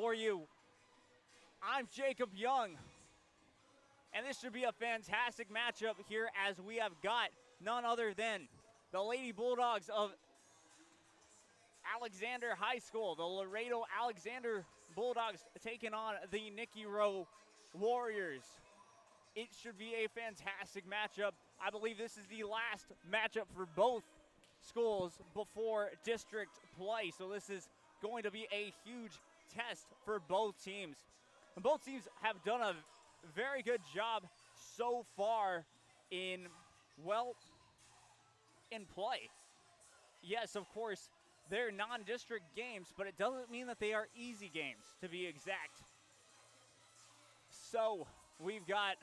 for you. I'm Jacob Young, and this should be a fantastic matchup here as we have got none other than the Lady Bulldogs of Alexander High School, the Laredo Alexander Bulldogs taking on the Nikki Rowe Warriors. It should be a fantastic matchup. I believe this is the last matchup for both schools before district play, so this is going to be a huge test for both teams. And both teams have done a very good job so far in play. Yes, of course, they're non-district games, but it doesn't mean that they are easy games, to be exact. So, we've got,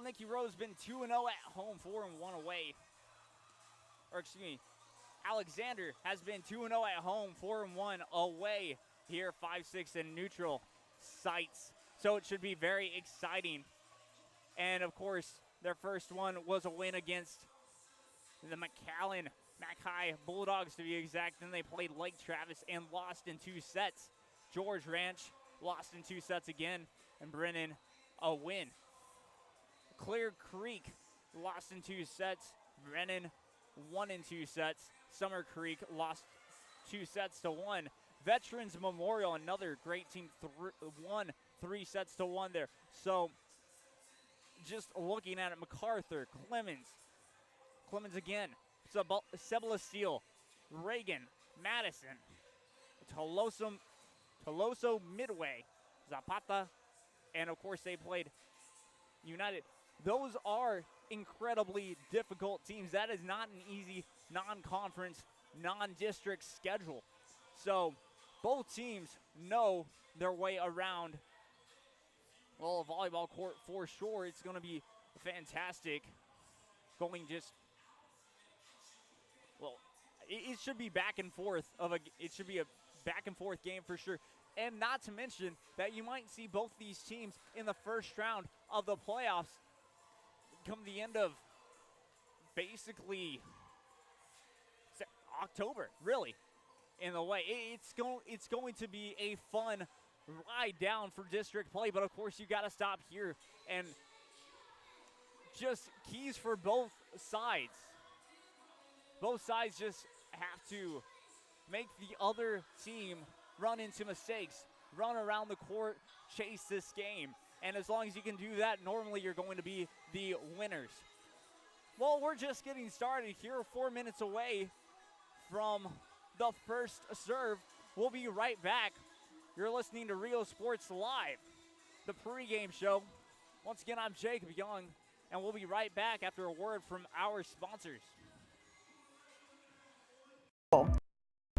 Nikki Rowe's been 2-0 at home, 4-1 away. Or, excuse me, Alexander has been 2-0 at home, 4-1 away here, 5-6 in neutral sites. So it should be very exciting. And, of course, their first one was a win against the Mackay Bulldogs, to be exact. Then they played Lake Travis and lost in 2 sets. George Ranch lost in 2 sets again, and Brennan a win. Clear Creek lost in 2 sets. Brennan won in 2 sets. Summer Creek lost 2 sets to 1. Veterans Memorial, another great team, won 3 sets to 1 there. So just looking at it, MacArthur, Clemens again, Cebula Steel, Reagan, Madison, Toloso Midway, Zapata, and of course they played United. Those are incredibly difficult teams. That is not an easy non-conference, non-district schedule. So both teams know their way around, a volleyball court for sure. It's going to be fantastic. It should be back and forth it should be a back and forth game for sure. And not to mention that you might see both these teams in the first round of the playoffs come the end of basically October, really, in the way. It's going to be a fun ride down for district play, but of course you got to stop here and just keys for both sides. Both sides just have to make the other team run into mistakes, run around the court, chase this game. And as long as you can do that, normally you're going to be the winners. Well, we're just getting started here, 4 minutes away from the first serve. We'll be right back. You're listening to Rio Sports Live, the pregame show. Once again, I'm Jacob Young, and we'll be right back after a word from our sponsors.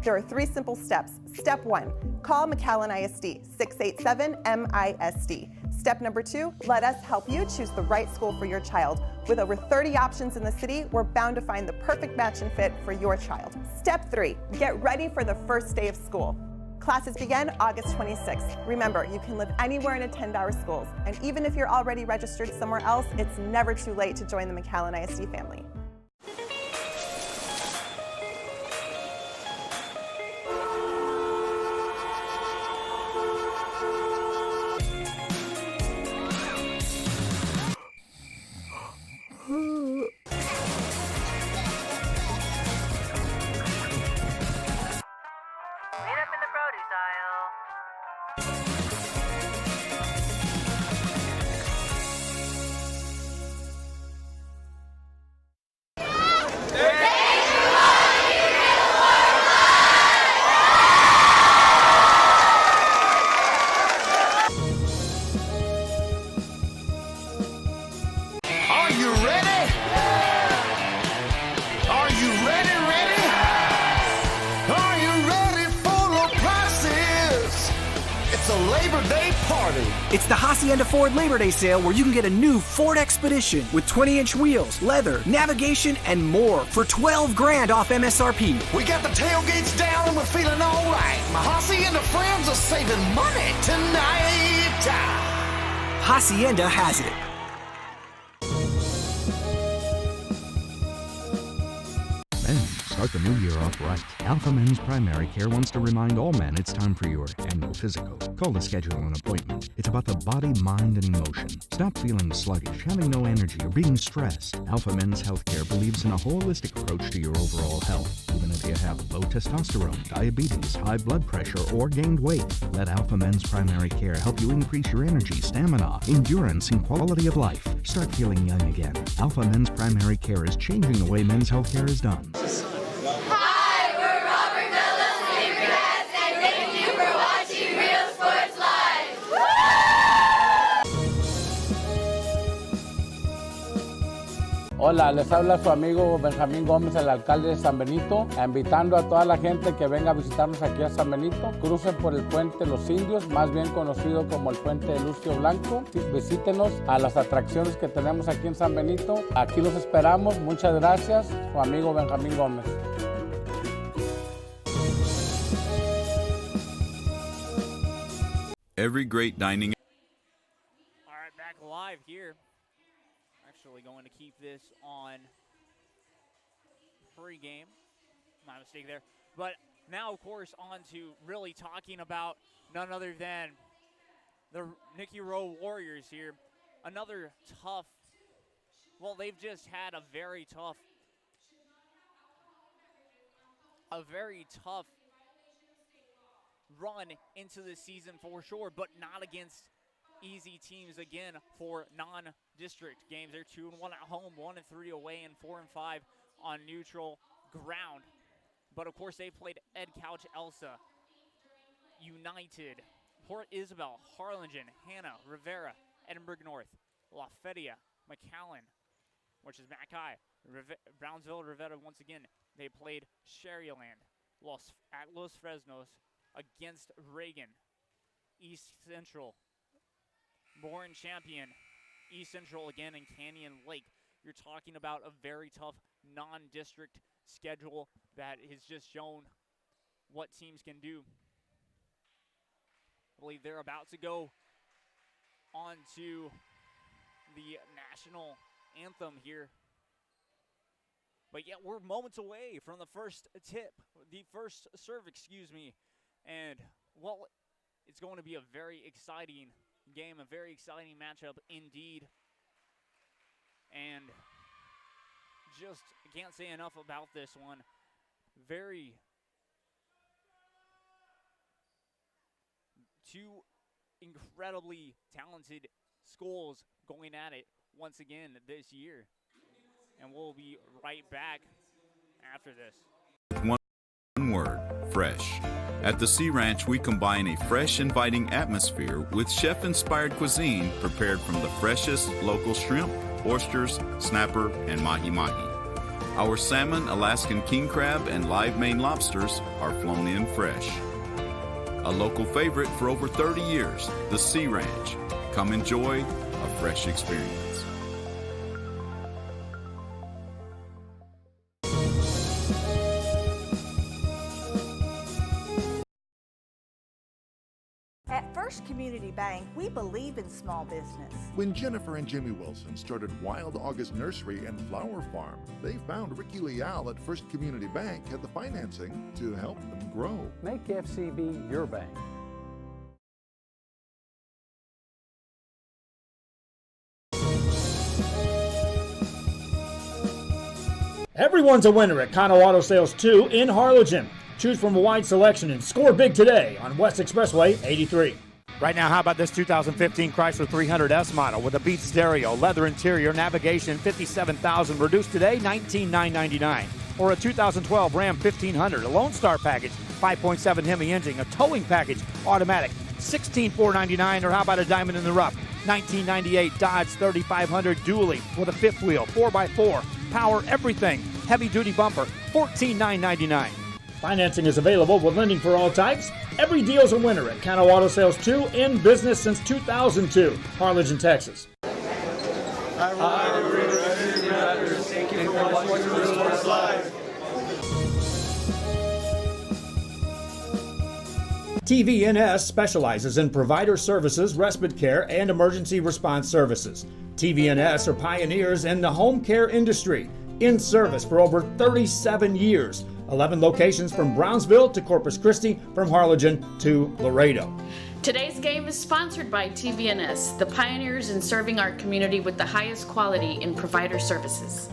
There are 3 simple steps. Step 1, call McAllen ISD, 687-MISD. Step number 2, let us help you choose the right school for your child. With over 30 options in the city, we're bound to find the perfect match and fit for your child. Step 3, get ready for the first day of school. Classes begin August 26th. Remember, you can live anywhere and attend our schools. And even if you're already registered somewhere else, it's never too late to join the McAllen ISD family. It's the Hacienda Ford Labor Day sale where you can get a new Ford Expedition with 20-inch wheels, leather, navigation, and more for $12,000 off MSRP. We got the tailgates down and we're feeling all right. My Hacienda friends are saving money tonight. Hacienda has it. Man, Start the new year off right. Alpha Men's Primary Care wants to remind all men it's time for your annual physical. Call to schedule an appointment. It's about the body, mind, and emotion. Stop feeling sluggish, having no energy, or being stressed. Alpha Men's Healthcare believes in a holistic approach to your overall health. Even if you have low testosterone, diabetes, high blood pressure, or gained weight, let Alpha Men's Primary Care help you increase your energy, stamina, endurance, and quality of life. Start feeling young again. Alpha Men's Primary Care is changing the way men's healthcare is done. Hi, we're Robert Miller's favorite cats, and thank you for watching Real Sports Live. Hola, les habla su amigo Benjamín Gómez, el alcalde de San Benito, invitando a toda la gente que venga a visitarnos aquí a San Benito. Crucen por el puente Los Indios, más bien conocido como el puente de Lucio Blanco. Visítenos a las atracciones que tenemos aquí en San Benito. Aquí los esperamos. Muchas gracias. Su amigo Benjamín Gómez. Every great dining. All right, back live here. Actually going to keep this on pregame. My mistake there. But now, of course, on to really talking about none other than the Nikki Rowe Warriors here. Another tough, well, they've just had a very tough run into the season for sure, but not against easy teams again for non-district games. They're 2-1 at home, 1-3 away, and 4-5 on neutral ground. But of course, they played Ed Couch Elsa, United, Port Isabel, Harlingen, Hannah, Rivera, Edinburgh North, Lafayette, McAllen, which is Mackay, Brownsville, Rivera once again. They played Sherryland, at Los Fresnos, against Reagan, East Central, Bourne Champion, East Central again, and Canyon Lake. You're talking about a very tough non-district schedule that has just shown what teams can do. I believe they're about to go on to the national anthem here. But yet we're moments away from the first serve, And, well, it's going to be a very exciting game, a very exciting matchup indeed. And just can't say enough about this one. Two incredibly talented schools going at it once again this year. And we'll be right back after this. One word, fresh. At the Sea Ranch, we combine a fresh, inviting atmosphere with chef-inspired cuisine prepared from the freshest local shrimp, oysters, snapper, and mahi-mahi. Our salmon, Alaskan king crab, and live Maine lobsters are flown in fresh. A local favorite for over 30 years, the Sea Ranch. Come enjoy a fresh experience. At First Community Bank, we believe in small business. When Jennifer and Jimmy Wilson started Wild August Nursery and Flower Farm, they found Ricky Leal at First Community Bank had the financing to help them grow. Make FCB your bank. Everyone's a winner at Kano Auto Sales 2 in Harlingen. Choose from a wide selection and score big today on West Expressway 83. Right now, how about this 2015 Chrysler 300S model with a Beats stereo, leather interior, navigation, $57,000, reduced today, $19,999. Or a 2012 Ram 1500, a Lone Star package, 5.7 Hemi engine, a towing package, automatic, $16,499. Or how about a diamond in the rough, 1998 Dodge 3500 dually with a fifth wheel, 4x4, power everything, heavy-duty bumper, $14,999. Financing is available with lending for all types. Every deal's a winner at Kano Auto Sales 2, in business since 2002, Harlingen, Texas. TVNS specializes in provider services, respite care, and emergency response services. TVNS are pioneers in the home care industry, in service for over 37 years. 11 locations from Brownsville to Corpus Christi, from Harlingen to Laredo. Today's game is sponsored by TVNS, the pioneers in serving our community with the highest quality in provider services.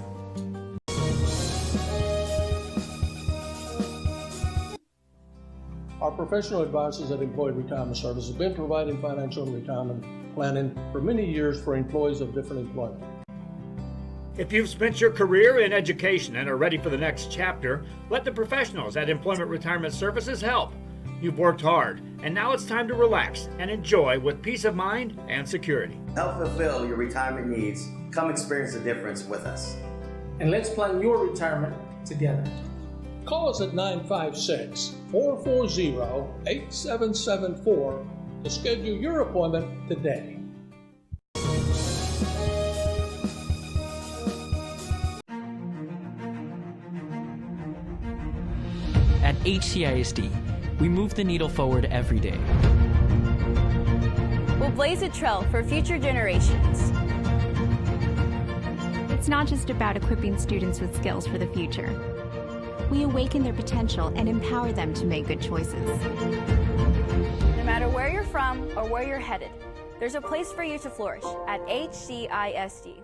Our professional advisors at Employee Retirement Services have been providing financial and retirement planning for many years for employees of different employment. If you've spent your career in education and are ready for the next chapter, let the professionals at Employment Retirement Services help. You've worked hard, and now it's time to relax and enjoy with peace of mind and security. Help fulfill your retirement needs. Come experience the difference with us. And let's plan your retirement together. Call us at 956-440-8774 to schedule your appointment today. At HCISD, we move the needle forward every day. We'll blaze a trail for future generations. It's not just about equipping students with skills for the future. We awaken their potential and empower them to make good choices. No matter where you're from or where you're headed, there's a place for you to flourish at HCISD.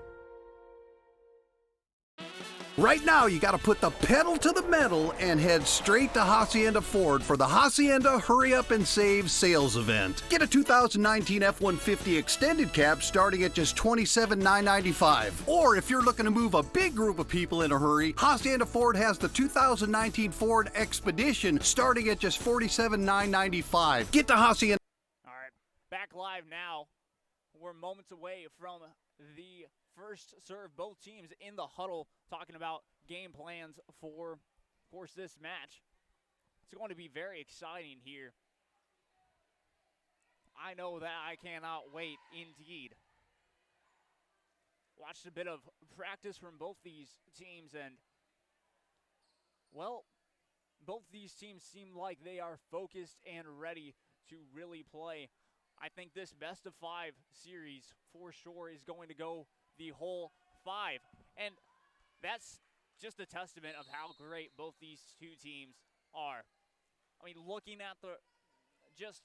Right now, you got to put the pedal to the metal and head straight to Hacienda Ford for the Hacienda Hurry Up and Save sales event. Get a 2019 F-150 extended cab starting at just $27,995. Or if you're looking to move a big group of people in a hurry, Hacienda Ford has the 2019 Ford Expedition starting at just $47,995. Get to Hacienda. All right, back live now. We're moments away from the first serve. Both teams in the huddle talking about game plans for, of course, this match. It's going to be very exciting here. I know that I cannot wait indeed. Watched a bit of practice from both these teams, and, well, both these teams seem like they are focused and ready to really play. I think this best of 5 series for sure is going to go the whole 5. And that's just a testament of how great both these two teams are. I mean, looking at just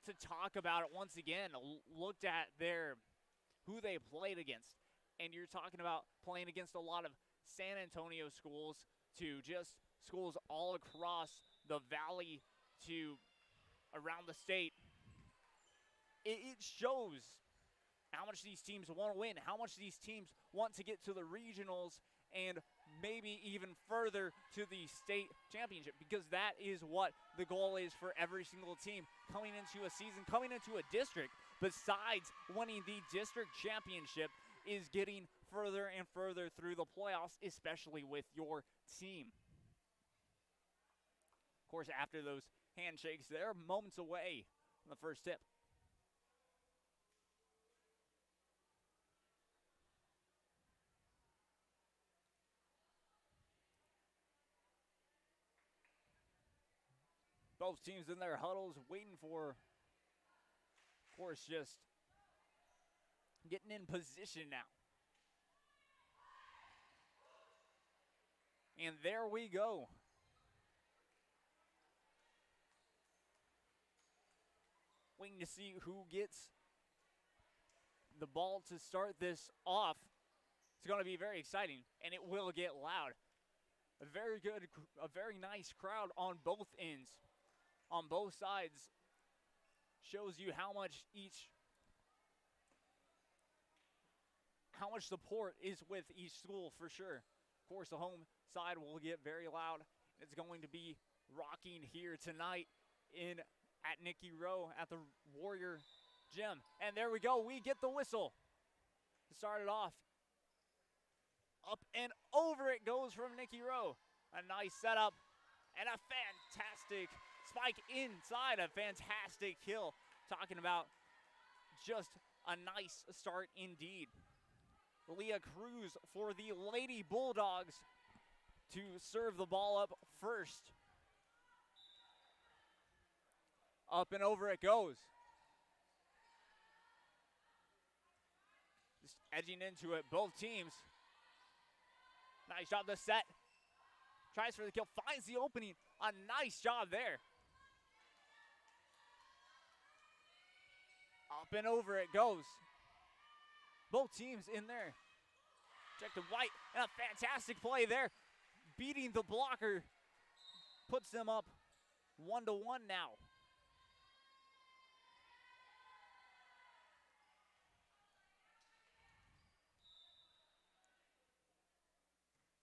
to talk about it once again, looked at who they played against. And you're talking about playing against a lot of San Antonio schools to just schools all across the valley to around the state. It shows how much these teams want to win, how much these teams want to get to the regionals and maybe even further to the state championship, because that is what the goal is for every single team coming into a season, coming into a district. Besides winning the district championship is getting further and further through the playoffs, especially with your team. Of course, after those handshakes, they're moments away from the first tip. Both teams in their huddles waiting for, of course, just getting in position now. And there we go. Waiting to see who gets the ball to start this off. It's going to be very exciting, and it will get loud. A very nice crowd on both ends. On both sides, shows you how much support is with each school for sure. Of course, the home side will get very loud. It's going to be rocking here tonight at Nikki Rowe at the Warrior Gym. And there we go. We get the whistle to start it off. Up and over it goes from Nikki Rowe. A nice setup and a fantastic spike inside, a fantastic kill. Talking about just a nice start indeed. Leah Cruz for the Lady Bulldogs to serve the ball up first. Up and over it goes. Just edging into it, both teams. Nice job to set. Tries for the kill, finds the opening. A nice job there. Up and over it goes. Both teams in there. Check to White, and a fantastic play there. Beating the blocker. Puts them up 1-1 now.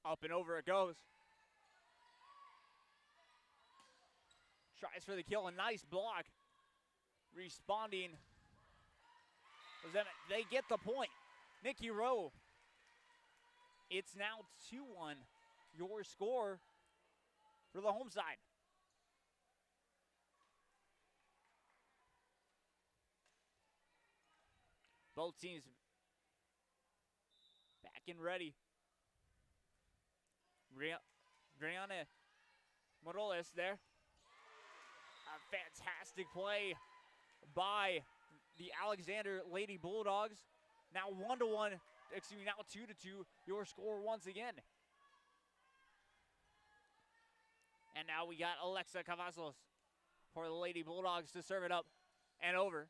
Up and over it goes. Tries for the kill, a nice block. Responding. They get the point. Nikki Rowe. It's now 2-1. Your score for the home side. Both teams back and ready. Brianna Morales there. A fantastic play by the Alexander Lady Bulldogs. Now 1-1, excuse me, now 2-2, your score once again. And now we got Alexa Cavazos for the Lady Bulldogs to serve it up and over.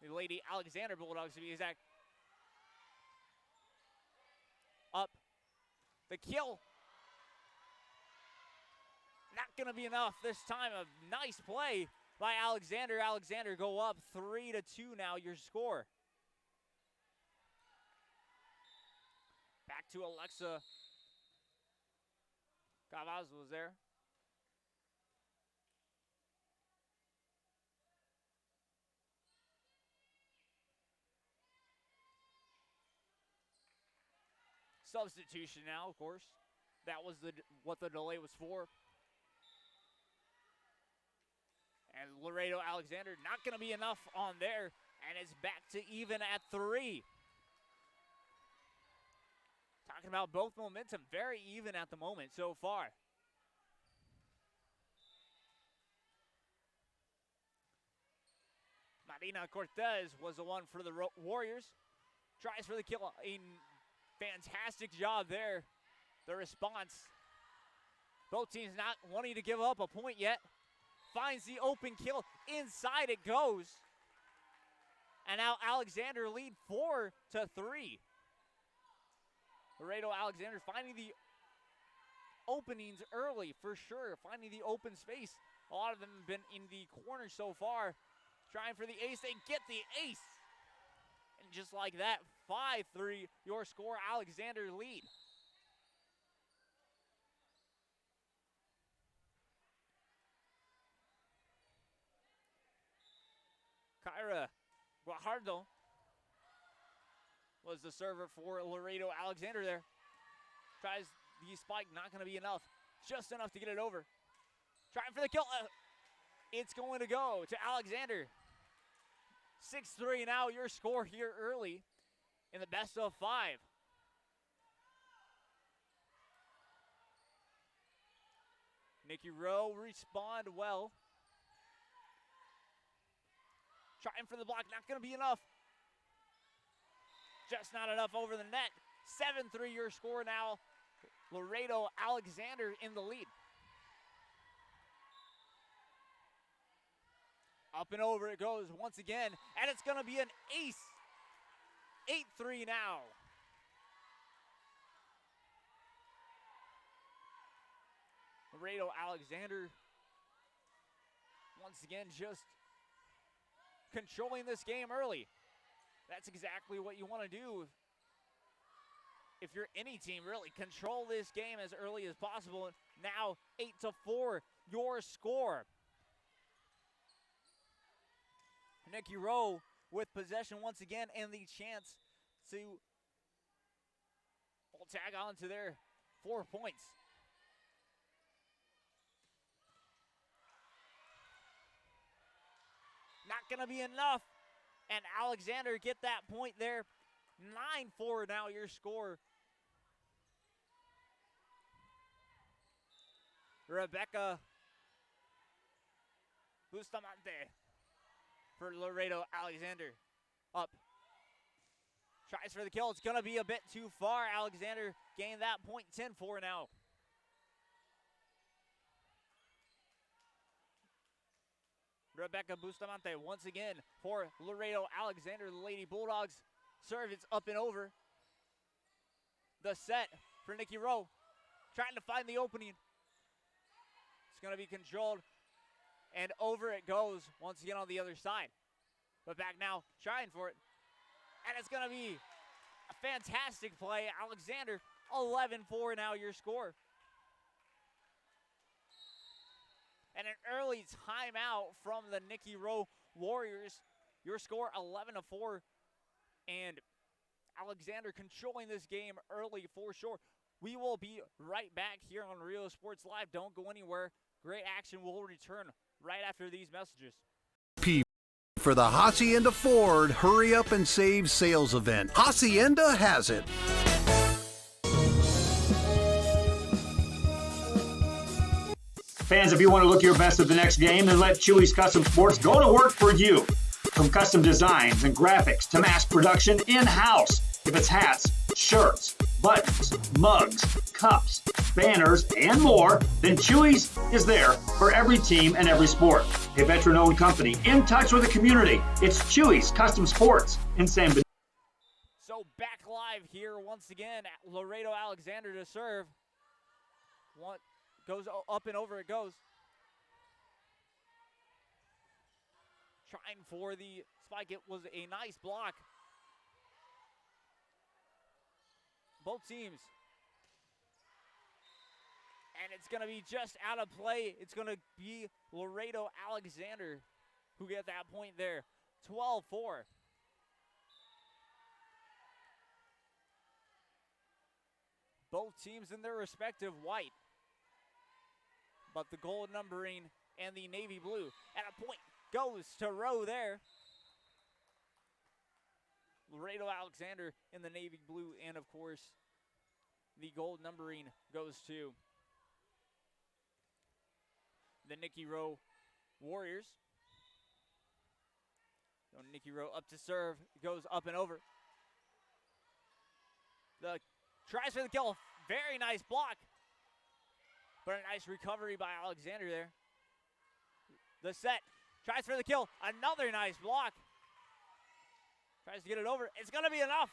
The Lady Alexander Bulldogs to be exact. Up. The kill. Not going to be enough this time. A nice play by Alexander. Alexander go up 3-2 now, your score. Back to Alexa Cavazos was there. Substitution now, of course. That was what the delay was for. And Laredo Alexander not going to be enough on there, and it's back to even at 3. Talking about both momentum, very even at the moment so far. Marina Cortez was the one for the Warriors. Tries for the kill. A fantastic job there. The response. Both teams not wanting to give up a point yet. Finds the open kill. Inside it goes. And now Alexander lead 4-3. Laredo Alexander finding the openings early for sure. Finding the open space. A lot of them have been in the corner so far. Trying for the ace. They get the ace. And just like that, 5-3, your score, Alexander lead. Kyra Guajardo was the server for Laredo Alexander there. Tries the spike, not going to be enough. Just enough to get it over. Trying for the kill. It's going to go to Alexander. 6-3 now, your score here early in the best of 5. Nikki Rowe respond well. Trying for the block, not going to be enough. Just not enough over the net. 7-3 your score now. Laredo Alexander in the lead. Up and over it goes once again, and it's going to be an ace. 8-3 now. Laredo Alexander once again just controlling this game early. That's exactly what you want to do if you're any team, really. Control this game as early as possible. Now 8-4 your score. Nikki Rowe with possession once again and the chance to tag on to their 4 points. Not going to be enough. And Alexander get that point there. 9-4 now your score. Rebecca Bustamante for Laredo Alexander. Up. Tries for the kill. It's going to be a bit too far. Alexander gained that point. 10-4 now. Rebecca Bustamante once again for Laredo Alexander. The Lady Bulldogs serve. It's up and over. The set for Nikki Rowe. Trying to find the opening. It's going to be controlled. And over it goes once again on the other side. But back now, trying for it. And it's going to be a fantastic play. Alexander, 11-4 now your score. And an early timeout from the Nikki Rowe Warriors. Your score 11-4. And Alexander controlling this game early for sure. We will be right back here on Rio Sports Live. Don't go anywhere. Great action will return right after these messages. For the Hacienda Ford Hurry Up and Save sales event. Hacienda has it. Fans, if you want to look your best at the next game, then let Chewy's Custom Sports go to work for you. From custom designs and graphics to mass production in-house. If it's hats, shirts, buttons, mugs, cups, banners, and more, then Chewy's is there for every team and every sport. A veteran-owned company in touch with the community. It's Chewy's Custom Sports in San Benito. So back live here once again. Laredo Alexander to serve. One goes up and over it goes. Trying for the spike. It was a nice block. Both teams. And it's going to be just out of play. It's going to be Laredo Alexander who get that point there. 12-4. Both teams in their respective white. But the gold numbering and the navy blue. And a point goes to Rowe there. Laredo Alexander in the navy blue, and of course, the gold numbering goes to the Nikki Rowe Warriors. So Nikki Rowe up to serve, goes up and over. The tries for the kill, very nice block, but a nice recovery by Alexander there. The set, tries for the kill, another nice block. Tries to get it over. It's going to be enough.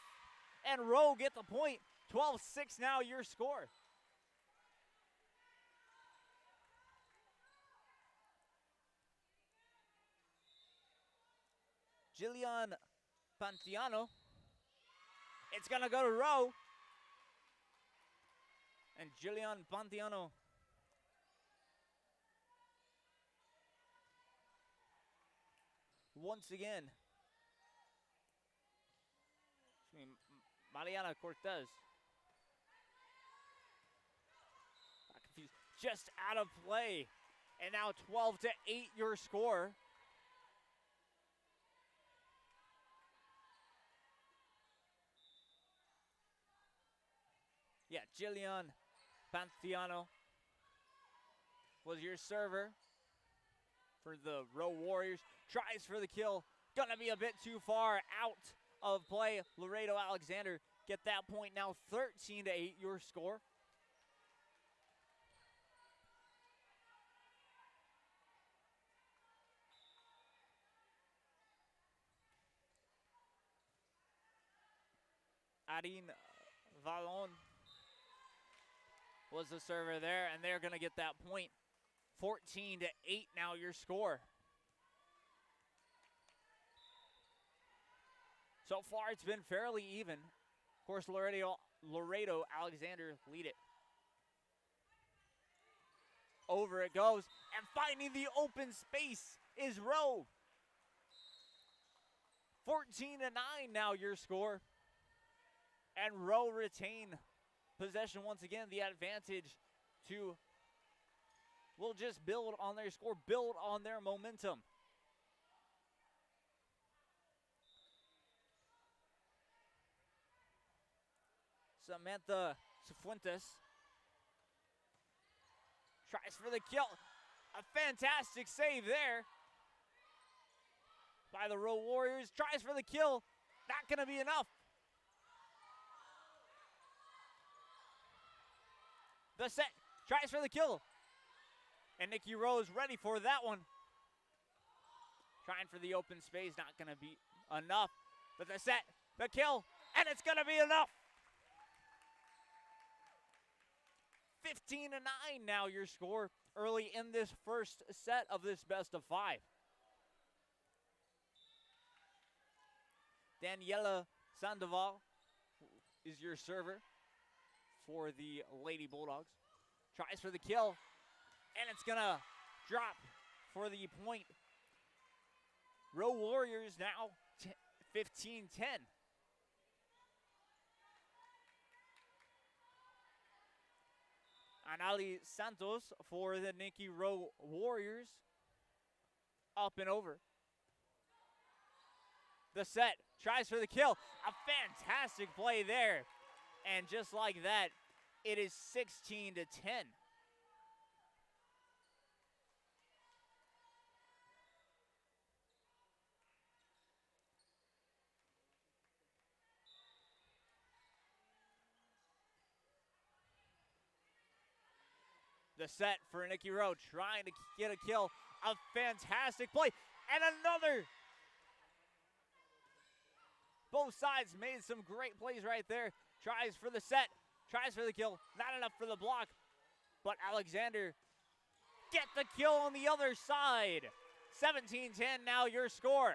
And Rowe get the point. 12-6 now your score. Jillian Pantiano. It's going to go to Rowe. And Jillian Pantiano once again. Mariana Cortez. Not confused. Just out of play. And now 12-8 your score. Yeah, Jillian Pantiano was your server for the Rowe Warriors. Tries for the kill. Gonna be a bit too far out of play. Laredo Alexander get that point now. 13-8 your score. Arin Vallon was the server there, and they're going to get that point. 14-8 now your score. So far, it's been fairly even. Of course, Laredo Alexander lead it. Over it goes, and finding the open space is Rowe. 14-9 now your score. And Rowe retain possession once again. The advantage will just build on their score, build on their momentum. Samantha Cifuentes tries for the kill. A fantastic save there by the Rowe Warriors. Tries for the kill. Not going to be enough. The set. Tries for the kill. And Nikki Rowe is ready for that one. Trying for the open space, not going to be enough. But the set, the kill, and it's going to be enough. 15-9 now your score early in this first set of this best of 5. Daniela Sandoval is your server for the Lady Bulldogs. Tries for the kill, and it's going to drop for the point. Rowe Warriors now 15-10. Anali Santos for the Nikki Rowe Warriors. Up and over. The set, tries for the kill. A fantastic play there. And just like that, it is 16-10. The set for Nikki Rowe, trying to get a kill. A fantastic play, and another. Both sides made some great plays right there. Tries for the set, tries for the kill. Not enough for the block, but Alexander get the kill on the other side. 17-10 now your score.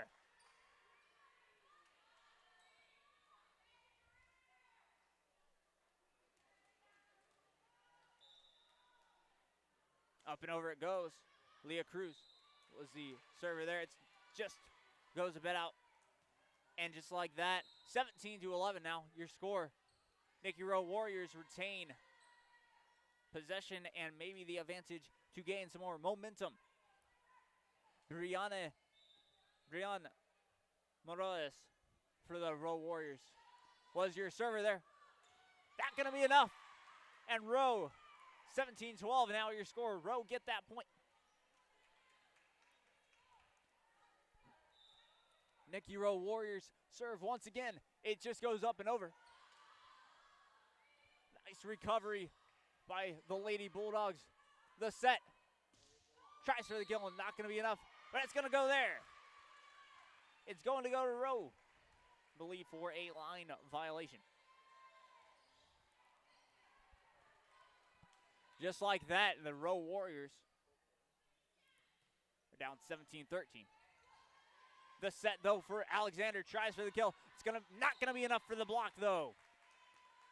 Up and over it goes. Leah Cruz was the server there. It's just goes a bit out. And just like that, 17-11 now, your score. Nikki Rowe Warriors retain possession and maybe the advantage to gain some more momentum. Brianna Morales for the Rowe Warriors was your server there. Not going to be enough. And Rowe, 17-12 now your score. Rowe get that point. Nikki Rowe Warriors serve once again. It just goes up and over. Nice recovery by the Lady Bulldogs. The set. Tries for the kill and not going to be enough, but it's going to go there. It's going to go to Rowe, I believe, for a line violation. Just like that, the Rowe Warriors are down 17-13. The set, though, for Alexander. Tries for the kill. It's not going to be enough for the block, though.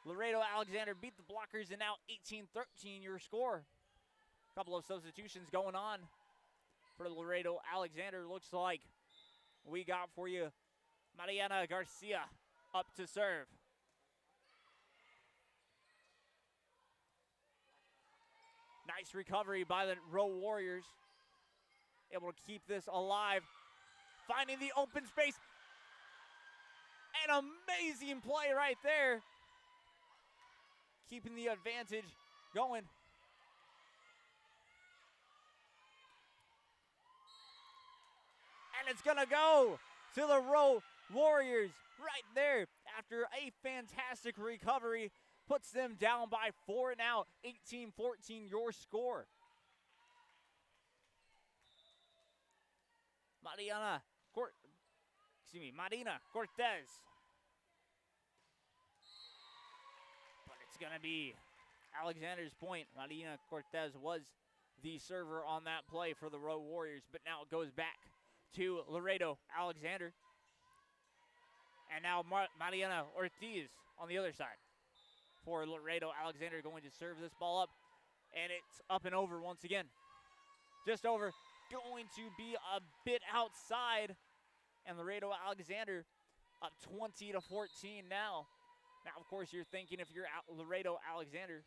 Laredo Alexander beat the blockers, and now 18-13 your score. A couple of substitutions going on for Laredo Alexander. Looks like we got for you Mariana Garcia up to serve. Nice recovery by the Rowe Warriors. Able to keep this alive. Finding the open space. An amazing play right there. Keeping the advantage going. And it's going to go to the Rowe Warriors right there after a fantastic recovery. Puts them down by 4 now. 18-14 your score. Marina Cortez. But it's going to be Alexander's point. Marina Cortez was the server on that play for the Rowe Warriors, but now it goes back to Laredo Alexander. And now Mariana Ortiz on the other side for Laredo Alexander, going to serve this ball up. And it's up and over once again. Just over. Going to be a bit outside. And Laredo Alexander up 20-14 now. Now, of course, you're thinking, if you're Laredo Alexander,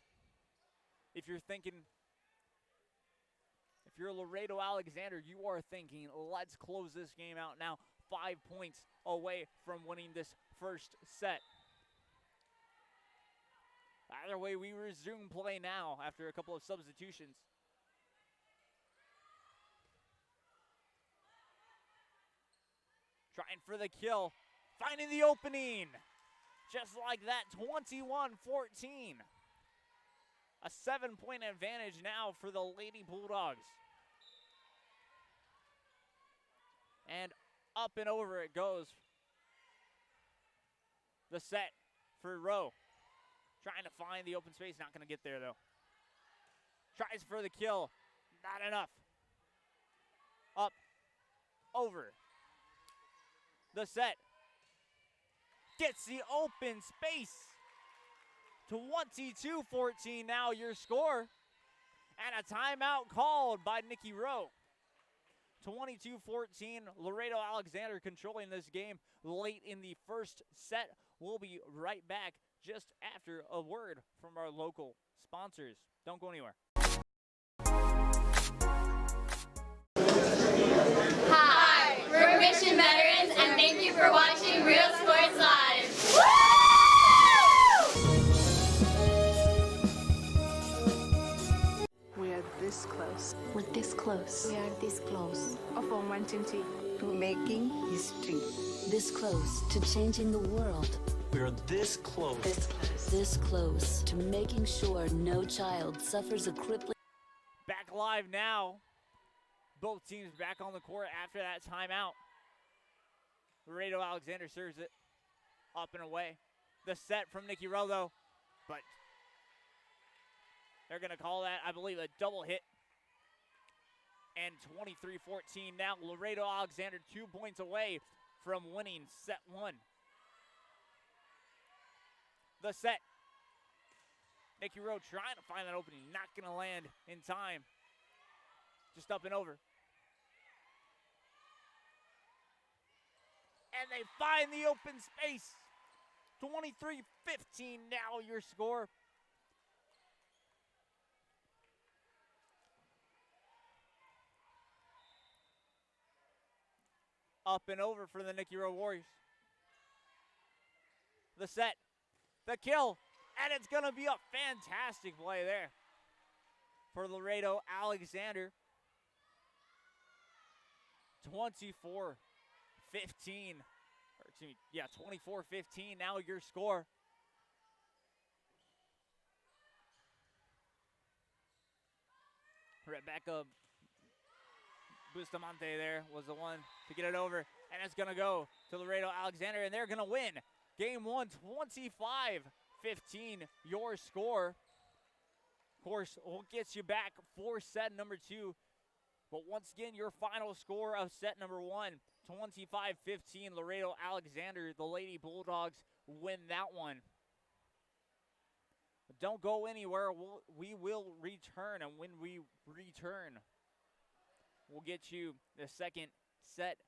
if you're Laredo Alexander, you are thinking, let's close this game out now. 5 points away from winning this first set. Either way, we resume play now after a couple of substitutions. Trying for the kill. Finding the opening. Just like that, 21-14. A 7-point advantage now for the Lady Bulldogs. And up and over it goes. The set for Rowe. Trying to find the open space. Not going to get there, though. Tries for the kill. Not enough. Up. Over. The set. Gets the open space. 22-14 now your score. And a timeout called by Nikki Rowe. 22-14, Laredo Alexander controlling this game late in the first set. We'll be right back just after a word from our local sponsors. Don't go anywhere. Hi, we're Mission Veterans, and thank you for watching Real Sports Live. Woo! We are this close. We're this close. We are this close of wanting to making history. This close to changing the world. We are this close. This close to making sure no child suffers a crippling. Back live now. Both teams back on the court after that timeout. Laredo Alexander serves it up and away. The set from Nikki Rowe, though, but they're going to call that, I believe, a double hit. And 23-14 now. Laredo Alexander 2 points away from winning set one. The set. Nikki Rowe trying to find that opening. Not going to land in time. Just up and over. And they find the open space. 23-15 now your score. Up and over for the Nikki Rowe Warriors. The set. The kill. And it's going to be a fantastic play there for Laredo Alexander. 24-15. 24-15 now your score. Rebecca Bustamante there was the one to get it over. And it's going to go to Laredo Alexander, and they're going to win game one, 25-15 your score. Of course, we'll get you back for set number two. But once again, your final score of set number one, 25-15, Laredo Alexander. The Lady Bulldogs win that one. But don't go anywhere. We will return, and when we return, we'll get you the second set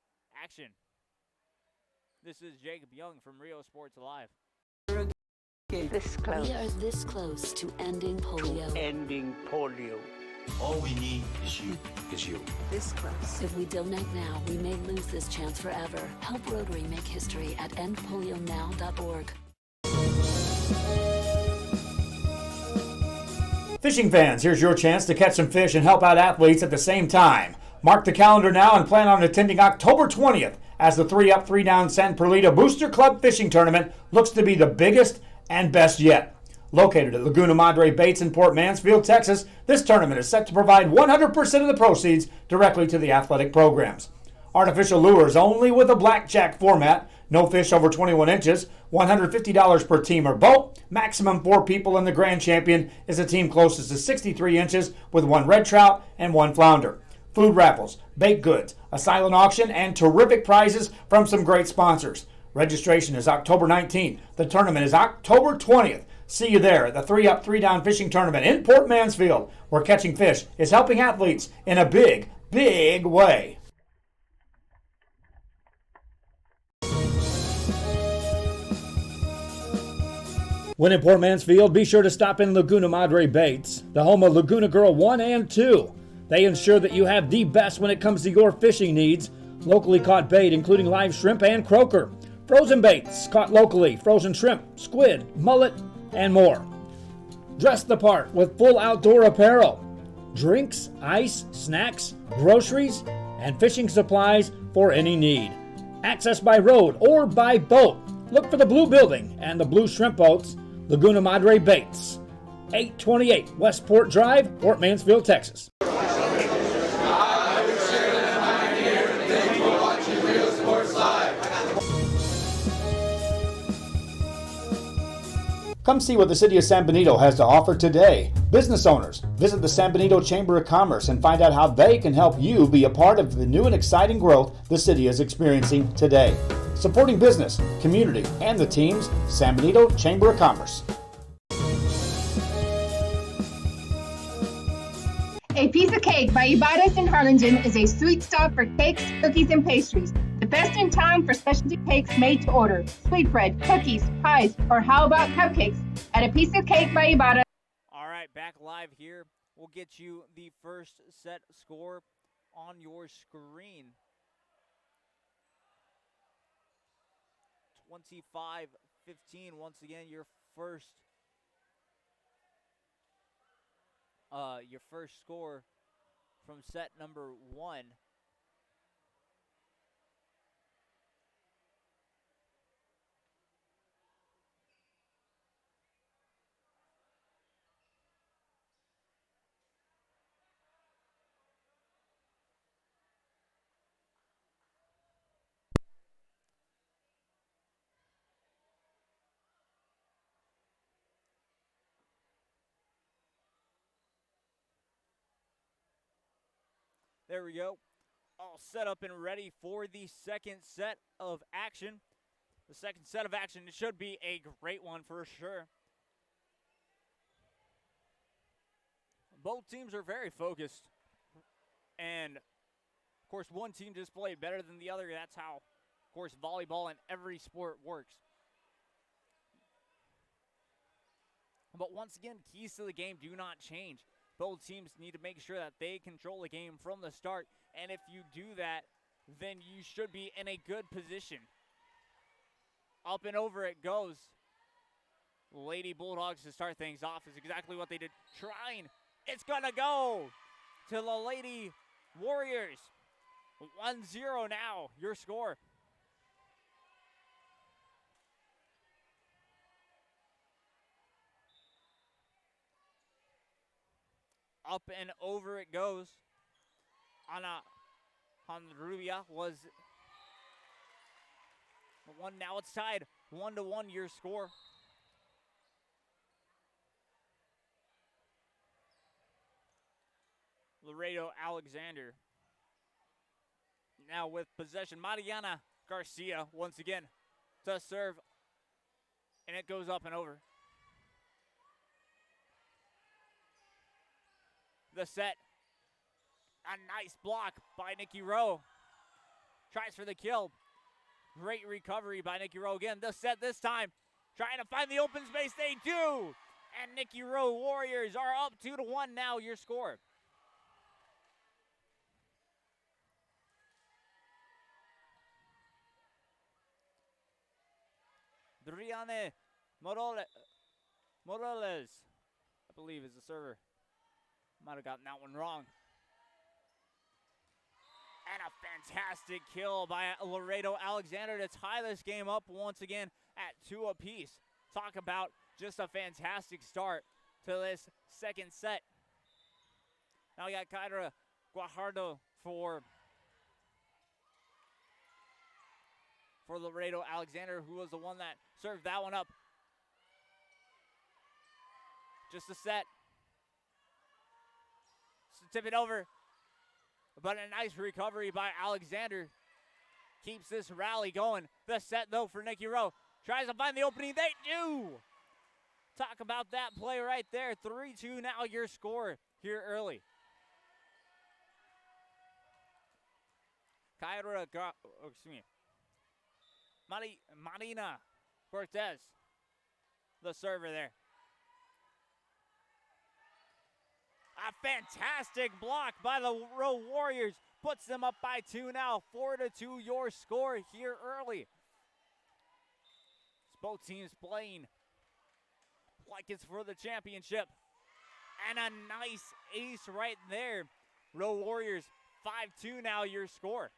action. This is Jacob Young from Rio Sports Live. This close. We are this close to ending polio. Ending polio. All we need is you. This close. If we don't act now, we may lose this chance forever. Help Rotary make history at endpolionow.org. Fishing fans, here's your chance to catch some fish and help out athletes at the same time. Mark the calendar now and plan on attending October 20th as the 3-Up, 3-Down San Perlita Booster Club Fishing Tournament looks to be the biggest and best yet. Located at Laguna Madre Baits in Port Mansfield, Texas, this tournament is set to provide 100% of the proceeds directly to the athletic programs. Artificial lures only with a blackjack format, no fish over 21 inches, $150 per team or boat, maximum 4 people, and the grand champion is a team closest to 63 inches with 1 red trout and 1 flounder. Food raffles, baked goods, a silent auction, and terrific prizes from some great sponsors. Registration is October 19th. The tournament is October 20th. See you there at the 3-Up, 3-Down Fishing Tournament in Port Mansfield, where catching fish is helping athletes in a big, big way. When in Port Mansfield, be sure to stop in Laguna Madre Baits, the home of Laguna Girl 1 and 2. They ensure that you have the best when it comes to your fishing needs. Locally caught bait, including live shrimp and croaker. Frozen baits, caught locally, frozen shrimp, squid, mullet, and more. Dress the part with full outdoor apparel. Drinks, ice, snacks, groceries, and fishing supplies for any need. Access by road or by boat. Look for the blue building and the blue shrimp boats. Laguna Madre Baits. 828 Westport Drive, Port Mansfield, Texas. I would share that I'm here. Thank you for watching. Come see what the City of San Benito has to offer today. Business owners, visit the San Benito Chamber of Commerce and find out how they can help you be a part of the new and exciting growth the city is experiencing today. Supporting business, community, and the teams, San Benito Chamber of Commerce. A Piece of Cake by Ibarras in Harlingen is a sweet stop for cakes, cookies, and pastries. The best in town for specialty cakes made to order. Sweetbread, cookies, pies, or how about cupcakes? At A Piece of Cake by Ibarras. All right, back live here. We'll get you the first set score on your screen. 25-15. Once again, your first score from set number 1. There we go. All set up and ready for the second set of action. The second set of action, it should be a great one for sure. Both teams are very focused. And, of course, one team just played better than the other. That's how, of course, volleyball and every sport works. But once again, keys to the game do not change. Both teams need to make sure that they control the game from the start. And if you do that, then you should be in a good position. Up and over it goes. Lady Bulldogs to start things off is exactly what they did. Trying. It's going to go to the Lady Warriors. 1-0 now, your score. Up and over it goes. Ana Honrubia was one. Now it's tied 1-1 your score. Laredo Alexander now with possession. Mariana Garcia once again to serve, and it goes up and over. The set. A nice block by Nikki Rowe. Tries for the kill. Great recovery by Nikki Rowe again. The set this time. Trying to find the open space. They do. And Nikki Rowe Warriors are up 2-1 now, your score. Driane Morales, I believe, is the server. Might have gotten that one wrong. And a fantastic kill by Laredo Alexander to tie this game up once again at 2 apiece. Talk about just a fantastic start to this second set. Now we got Kyra Guajardo for Laredo Alexander, who was the one that served that one up. Just a set. Tip it over. But a nice recovery by Alexander. Keeps this rally going. The set, though, for Nikki Rowe. Tries to find the opening. They do. Talk about that play right there. 3-2 now your score here early. Marina Cortez, the server there. A fantastic block by the Rowe Warriors. Puts them up by 2 now. 4-2 your score here early. Both teams playing like it's for the championship. And a nice ace right there. Rowe Warriors 5-2 now your score.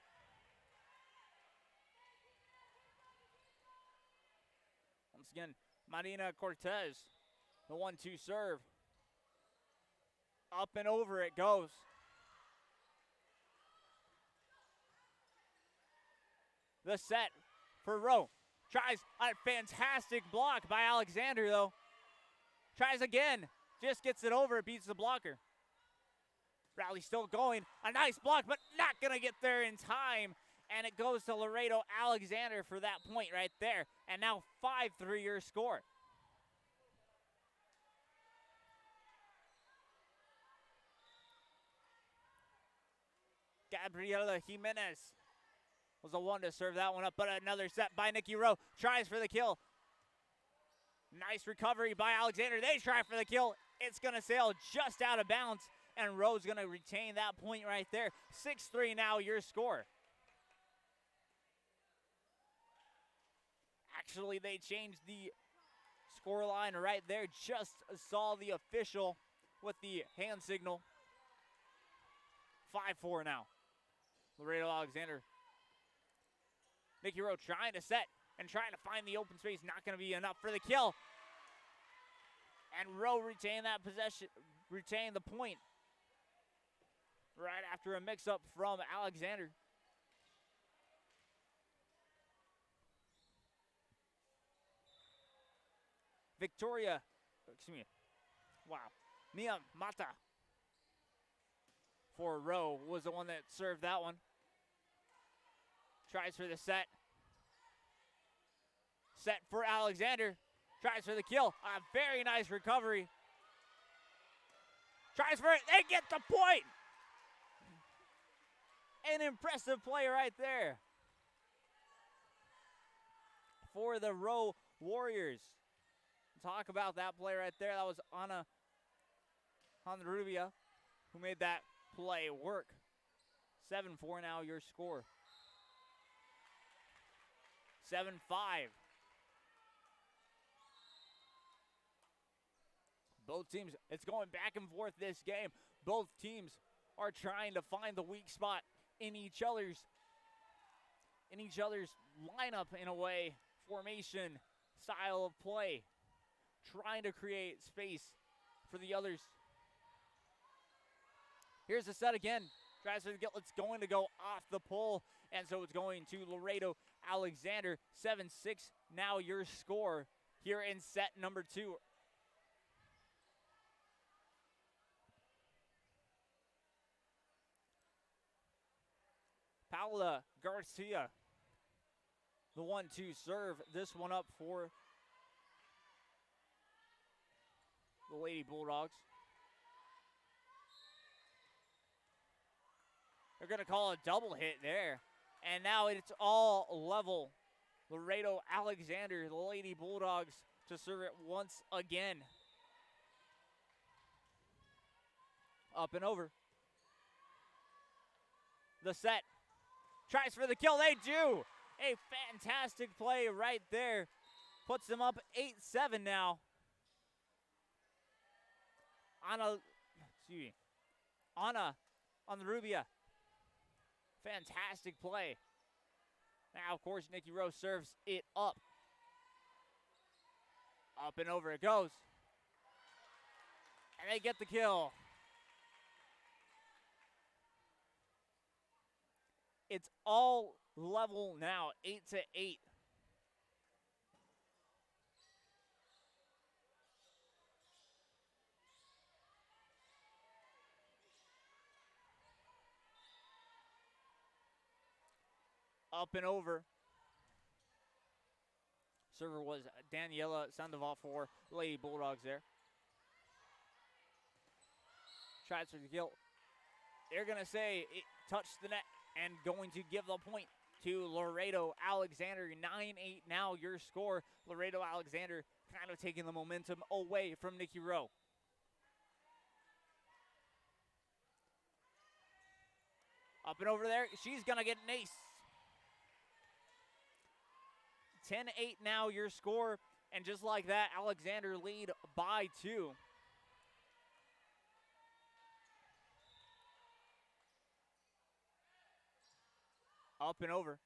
Once again, Marina Cortez, the 1-2 serve. Up and over it goes. The set for Rowe. Tries a fantastic block by Alexander, though. Tries again. Just gets it over. Beats the blocker. Bradley still going. A nice block, but not going to get there in time. And it goes to Laredo Alexander for that point right there. And now 5-3 your score. Gabriela Jimenez was the one to serve that one up, but another set by Nikki Rowe. Tries for the kill. Nice recovery by Alexander. They try for the kill. It's going to sail just out of bounds, and Rowe's going to retain that point right there. 6-3 now your score. Actually, they changed the score line right there. Just saw the official with the hand signal. 5-4 now. Laredo Alexander. Nikki Rowe trying to set and trying to find the open space. Not going to be enough for the kill. And Rowe retained that possession, retained the point right after a mix-up from Alexander. Victoria, Mia Mata for Rowe was the one that served that one. Tries for the set. Set for Alexander. Tries for the kill. A very nice recovery. Tries for it. They get the point. An impressive play right there for the Rowe Warriors. Talk about that play right there. That was Ana Honrubia who made that play work. 7-4 now your score. 7-5. Both teams, it's going back and forth this game. Both teams are trying to find the weak spot in each other's lineup in a way, formation, style of play. Trying to create space for the others. Here's the set again. Tries to get, it's going to go off the pole, and so it's going to Laredo Alexander. 7-6 now your score here in set number 2. Paula Garcia, the one to serve this one up for the Lady Bulldogs. They're going to call a double hit there. And now it's all level. Laredo Alexander, the Lady Bulldogs, to serve it once again. Up and over. The set. Tries for the kill. They do. A fantastic play right there. Puts them up 8-7 now. Ana on the Rubia. Fantastic play. Now, of course, Nikki Rowe serves it up. Up and over it goes. And they get the kill. It's all level now, 8-8. Up and over. Server was Daniela Sandoval for Lady Bulldogs there. Tries for the kill. They're going to say it touched the net and going to give the point to Laredo Alexander. 9-8 now your score. Laredo Alexander kind of taking the momentum away from Nikki Rowe. Up and over there. She's going to get an ace. 10-8 now your score, and just like that, Alexander lead by 2. Up and over.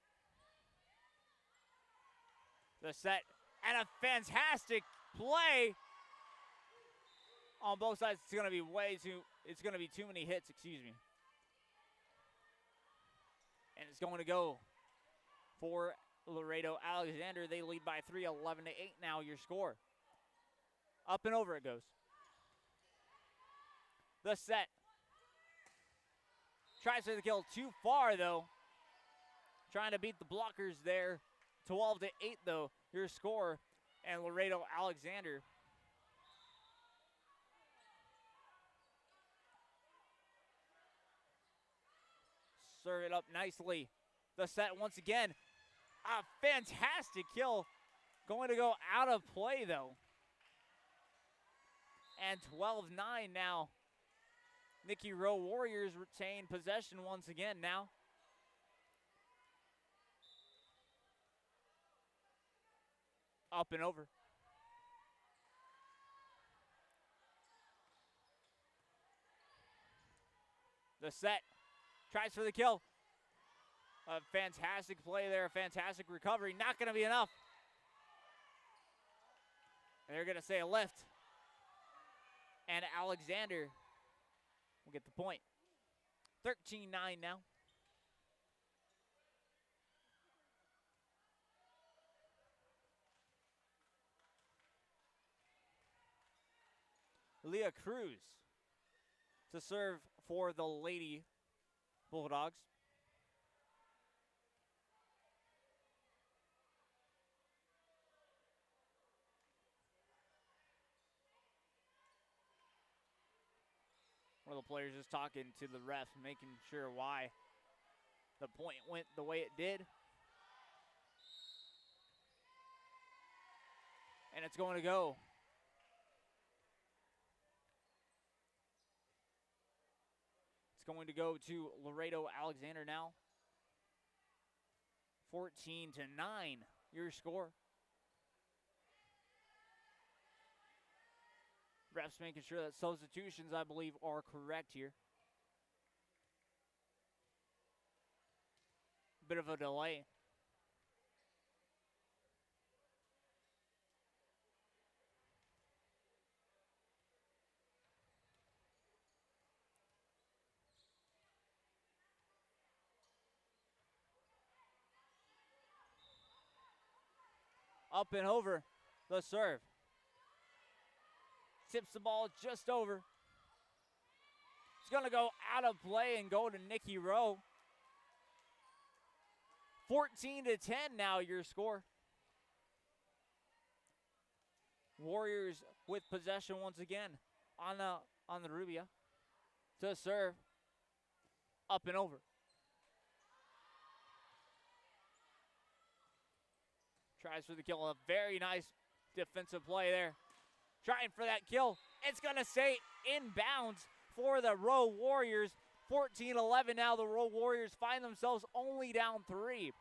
The set, and a fantastic play on both sides. It's going to be too many hits, excuse me. And it's going to go for Laredo Alexander. They lead by 3, 11-8 now your score. Up and over it goes. The set. Tries for the kill too far, though. Trying to beat the blockers there. 12-8, though, your score. And Laredo Alexander serve it up nicely. The set once again. A fantastic kill. Going to go out of play, though. And 12-9 now. Nikki Rowe Warriors retain possession once again now. Up and over. The set. Tries for the kill. A fantastic play there. A fantastic recovery. Not going to be enough. And they're going to say a lift. And Alexander will get the point. 13-9 now. Leah Cruz to serve for the Lady Bulldogs. One of the players is talking to the ref, making sure why the point went the way it did. And it's going to go. It's going to go to Laredo Alexander now. 14-9, your score. Refs making sure that substitutions, I believe, are correct here. Bit of a delay. Up and over the serve. Tips the ball just over. It's going to go out of play and go to Nikki Rowe. 14-10 now your score. Warriors with possession once again on the Rubia. To serve. Up and over. Tries for the kill. A very nice defensive play there. Trying for that kill. It's going to stay inbounds for the Rowe Warriors. 14-11 now. The Rowe Warriors find themselves only down 3.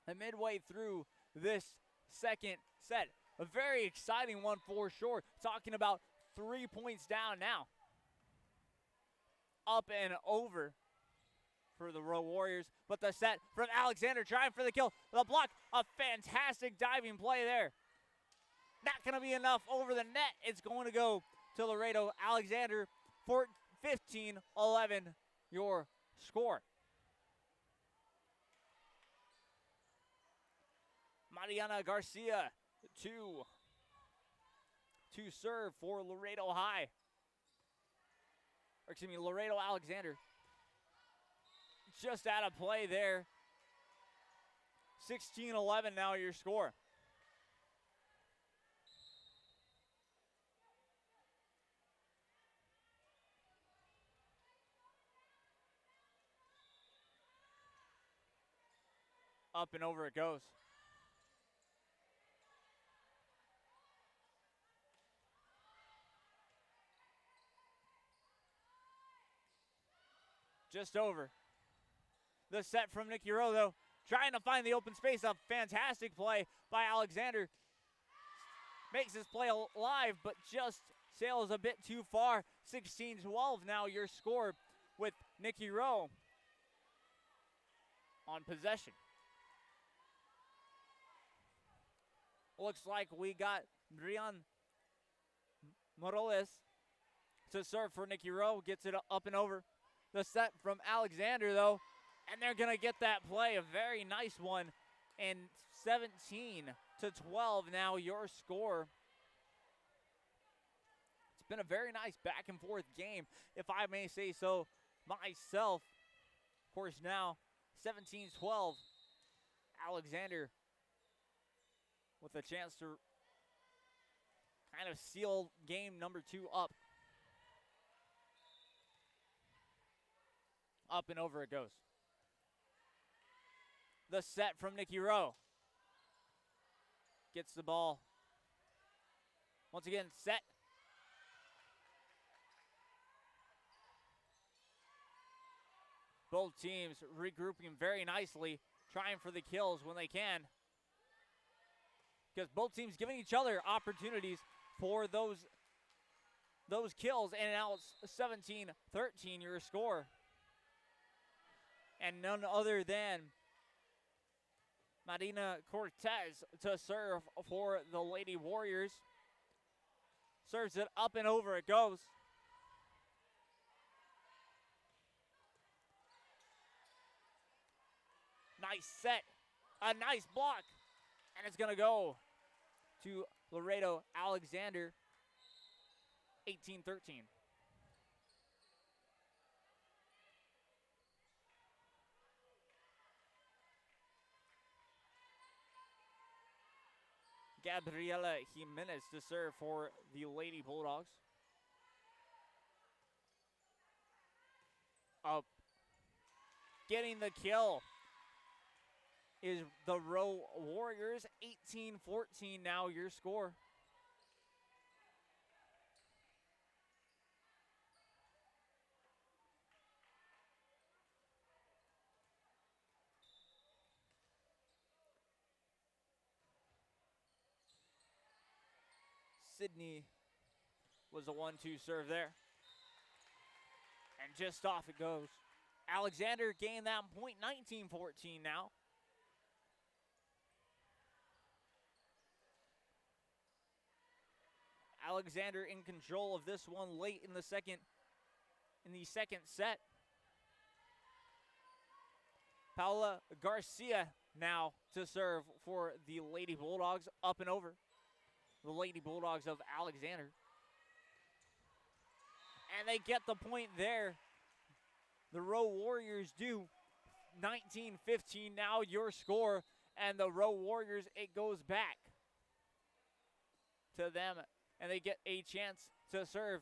And midway through this second set. A very exciting one for sure. Talking about 3 points down now. Up and over for the Rowe Warriors. But the set from Alexander trying for the kill. The block. A fantastic diving play there. Not going to be enough over the net. It's going to go to Laredo Alexander. 15-11 your score. Mariana Garcia to serve for Laredo High. Or excuse me, Laredo Alexander. Just out of play there. 16-11 now your score. Up and over it goes. Just over. The set from Nikki Rowe, though, trying to find the open space. A fantastic play by Alexander. Makes his play alive, but just sails a bit too far. 16-12 now your score with Nikki Rowe on possession. Looks like we got Brian Morales to serve for Nikki Rowe. Gets it up and over. The set from Alexander, though. And they're going to get that play. A very nice one. And 17-12 now your score Been a very nice back and forth game, if I may say so myself. Of course, now 17-12. Alexander with a chance to kind of seal game number 2 up. Up and over it goes. The set from Nikki Rowe. Gets the ball. Once again, set. Both teams regrouping very nicely, trying for the kills when they can. Because both teams giving each other opportunities for those kills. And now it's 17-13 your score. And none other than Marina Cortez to serve for the Lady Warriors. Serves it up and over it goes. Nice set, a nice block, and it's going to go to Laredo Alexander, 18-13. Gabriela Jimenez to serve for the Lady Bulldogs. Up, getting the kill is the Rowe Warriors. 18-14 now your score. Sydney was a 1-2 serve there. And just off it goes. Alexander gained that point, 19-14 now. Alexander in control of this one late in the second set. Paula Garcia now to serve for the Lady Bulldogs, up and over. The Lady Bulldogs of Alexander. And they get the point there. The Rowe Warriors do. 19-15 now your score. And the Rowe Warriors, it goes back to them. And they get a chance to serve.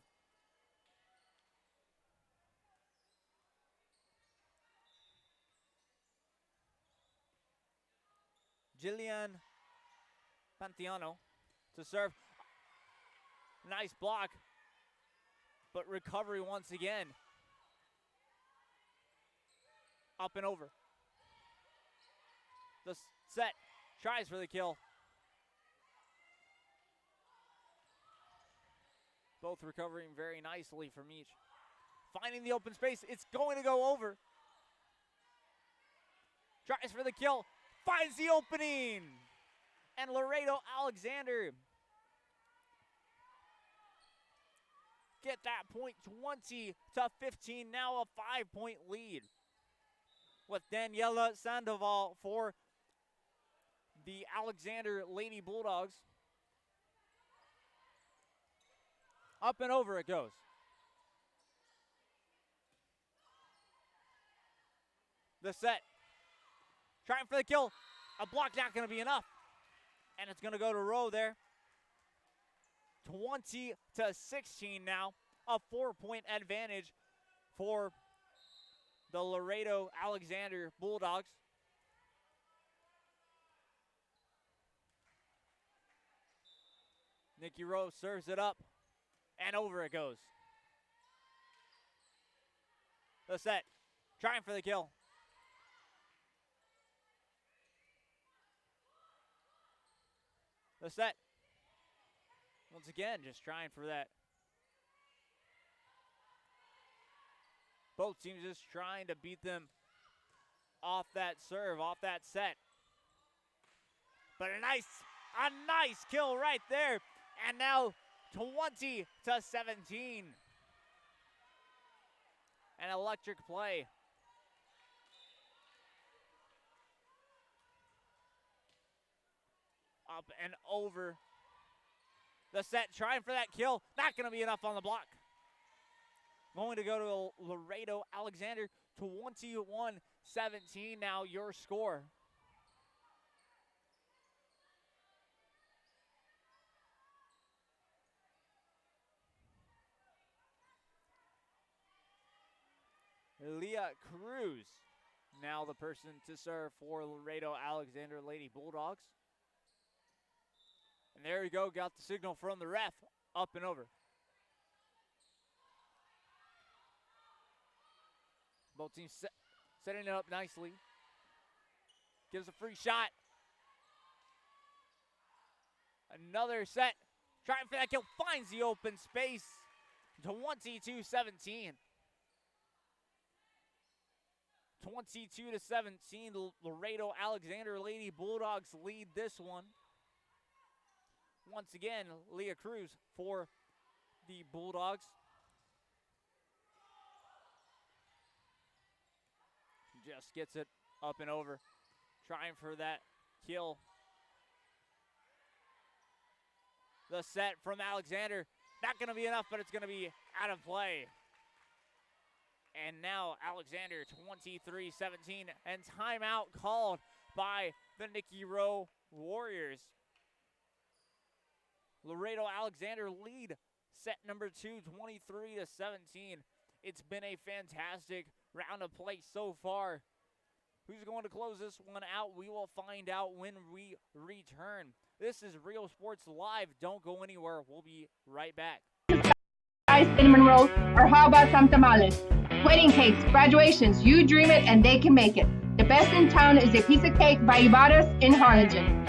Jillian Pantiano to serve. Nice block, but recovery once again. Up and over. The set, tries for the kill. Both recovering very nicely from each. Finding the open space, it's going to go over. Tries for the kill, finds the opening. And Laredo Alexander get that point, 20-15, now a 5-point lead. With Daniela Sandoval for the Alexander Lady Bulldogs. Up and over it goes. The set. Trying for the kill. A block not going to be enough. And it's going to go to Rowe there. 20-16 now. A 4-point advantage for the Laredo Alexander Bulldogs. Nikki Rowe serves it up. And over it goes. The set. Trying for the kill. The set. Once again, just trying for that. Both teams just trying to beat them off that serve, off that set. But a nice kill right there. And now 20-17. An electric play. Up and over. The set, trying for that kill. Not going to be enough on the block. Going to go to Laredo Alexander, 21-17 now your score. Leah Cruz, now the person to serve for Laredo Alexander Lady Bulldogs. And there we go, got the signal from the ref, up and over. Both teams setting it up nicely. Gives a free shot. Another set, trying for that kill, finds the open space. 22-17. 22-17, Laredo Alexander Lady Bulldogs lead this one. Once again, Leah Cruz for the Bulldogs. Just gets it up and over, trying for that kill. The set from Alexander, not going to be enough, but it's going to be out of play. And now Alexander 23-17, and timeout called by the Nikki Rowe Warriors. Laredo Alexander lead set number 2, 23-17. It's been a fantastic round of play so far. Who's going to close this one out? We will find out when we return. This is Real Sports Live. Don't go anywhere. We'll be right back. Cinnamon rolls, or how about some tamales? Wedding cakes, graduations, you dream it and they can make it. The best in town is a piece of cake by Ibarra's in Harlingen.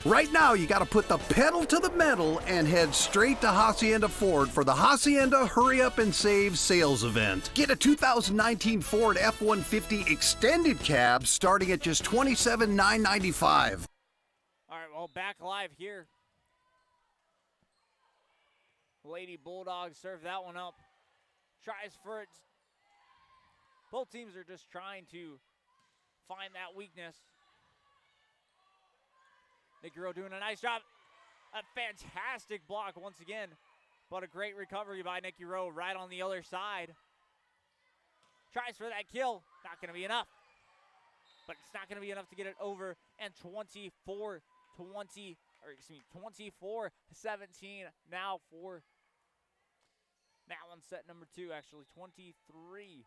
Right now, you got to put the pedal to the metal and head straight to Hacienda Ford for the Hacienda Hurry Up and Save sales event. Get a 2019 Ford F-150 extended cab starting at just $27,995. All right, well, back live here. Lady Bulldogs serve that one up. Tries for it. Both teams are just trying to find that weakness. Nikki Rowe doing a nice job. A fantastic block once again, but a great recovery by Nikki Rowe right on the other side. Tries for that kill. Not going to be enough. But it's not going to be enough to get it over. And 24-17 now for that one, set number 2, actually 23-17.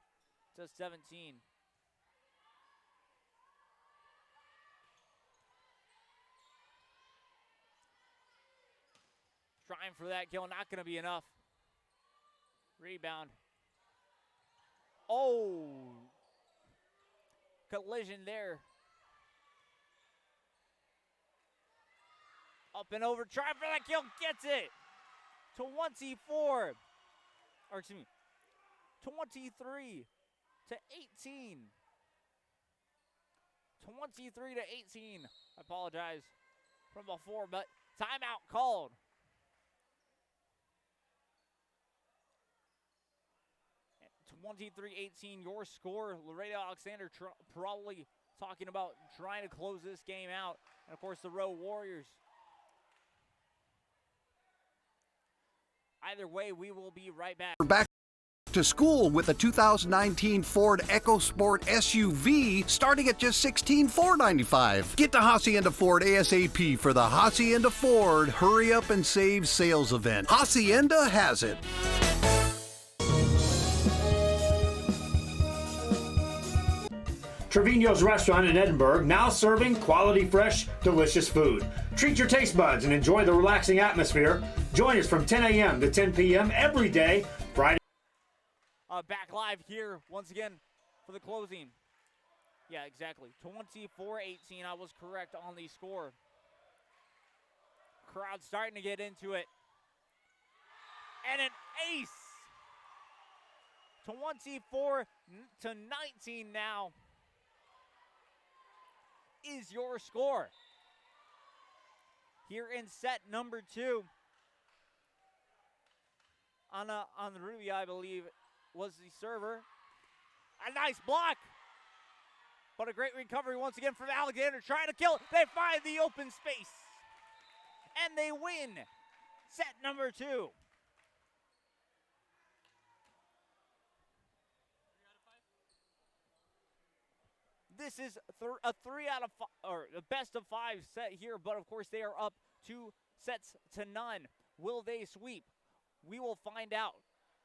Trying for that kill, not going to be enough. Rebound. Oh! Collision there. Up and over, trying for that kill, gets it. 23-18. 23-18. I apologize from before, but timeout called. At 23-18, your score. Laredo Alexander probably talking about trying to close this game out. And of course, the Rowe Warriors. Either way, we will be right back. We're back to school with a 2019 Ford EcoSport SUV starting at just $16,495. Get to Hacienda Ford ASAP for the Hacienda Ford Hurry Up and Save sales event. Hacienda has it. Trevino's Restaurant in Edinburgh, now serving quality, fresh, delicious food. Treat your taste buds and enjoy the relaxing atmosphere. Join us from 10 a.m. to 10 p.m. every day, Friday. Back live here once again for the closing. Yeah, exactly. 24-18, I was correct on the score. Crowd starting to get into it. And an ace. 24-19 now is your score. Here in set number 2. On the Ruby, I believe, was the server. A nice block. But a great recovery once again from Alexander trying to kill it. They find the open space. and they win set number 2. This is a 3 out of 5, or the best of 5 set here, but of course they are up 2 sets to none. Will they sweep? We will find out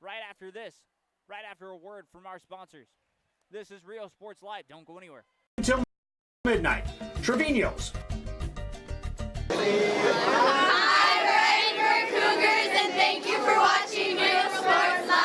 right after this, right after a word from our sponsors. This is Rio Sports Live. Don't go anywhere. Until midnight. Trevino's. Hi, we're Cougars, and thank you for watching Rio Sports Live.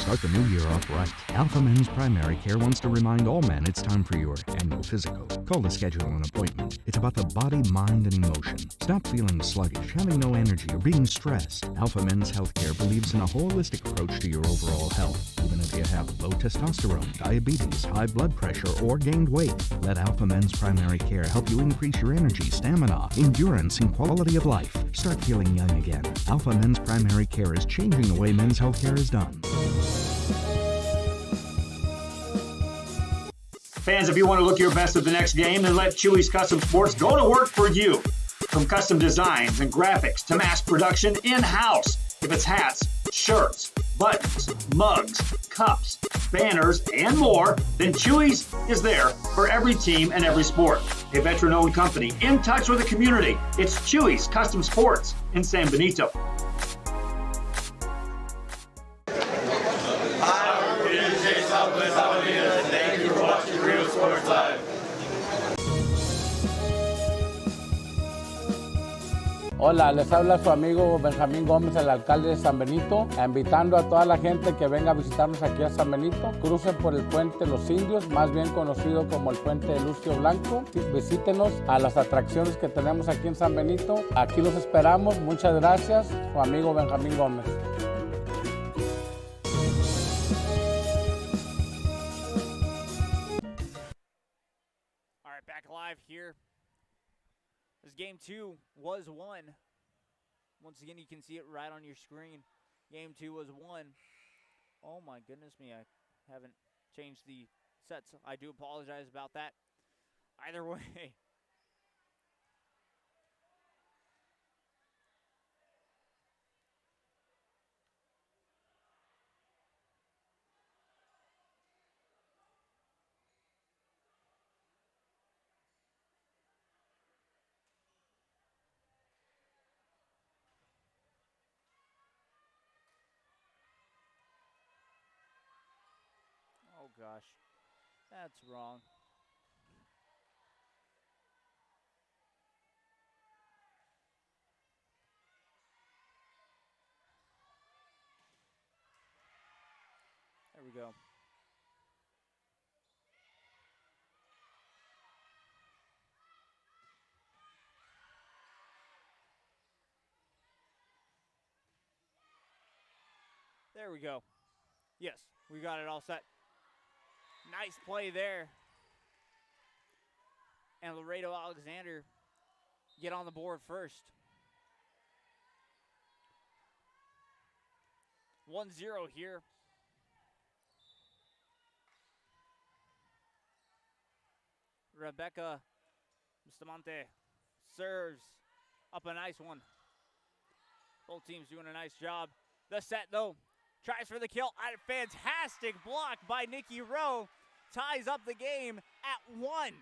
Start the new year off right. Alpha Men's Primary Care wants to remind all men it's time for your annual physical. Call to schedule an appointment. It's about the body, mind, and emotion. Stop feeling sluggish, having no energy, or being stressed. Alpha Men's Healthcare believes in a holistic approach to your overall health. Even if you have low testosterone, diabetes, high blood pressure, or gained weight, let Alpha Men's Primary Care help you increase your energy, stamina, endurance, and quality of life. Start feeling young again. Alpha Men's Primary Care is changing the way men's healthcare is done. Fans, if you want to look your best at the next game, then let Chewy's Custom Sports go to work for you. From custom designs and graphics to mass production in-house. If it's hats, shirts, buttons, mugs, cups, banners, and more, then Chewy's is there for every team and every sport. A veteran-owned company in touch with the community. It's Chewy's Custom Sports in San Benito. Thank you for watching Rio Sports Live. Hola, les habla su amigo Benjamín Gómez, el alcalde de San Benito, invitando a toda la gente que venga a visitarnos aquí a San Benito. Crucen por el puente Los Indios, más bien conocido como el puente de Lucio Blanco. Visítenos a las atracciones que tenemos aquí en San Benito. Aquí los esperamos. Muchas gracias. Su amigo Benjamín Gómez. All right, back live here. This game 2 was won. Once again, you can see it right on your screen. Game 2 was won. Oh my goodness me, I haven't changed the sets. I do apologize about that. Either way. Oh gosh, that's wrong. There we go. There we go. Yes, we got it all set. Nice play there. And Laredo Alexander get on the board first. 1-0 here. Rebecca Bustamante serves up a nice one. Both teams doing a nice job. The set, though, tries for the kill. A fantastic block by Nikki Rowe. Ties up the game at 1.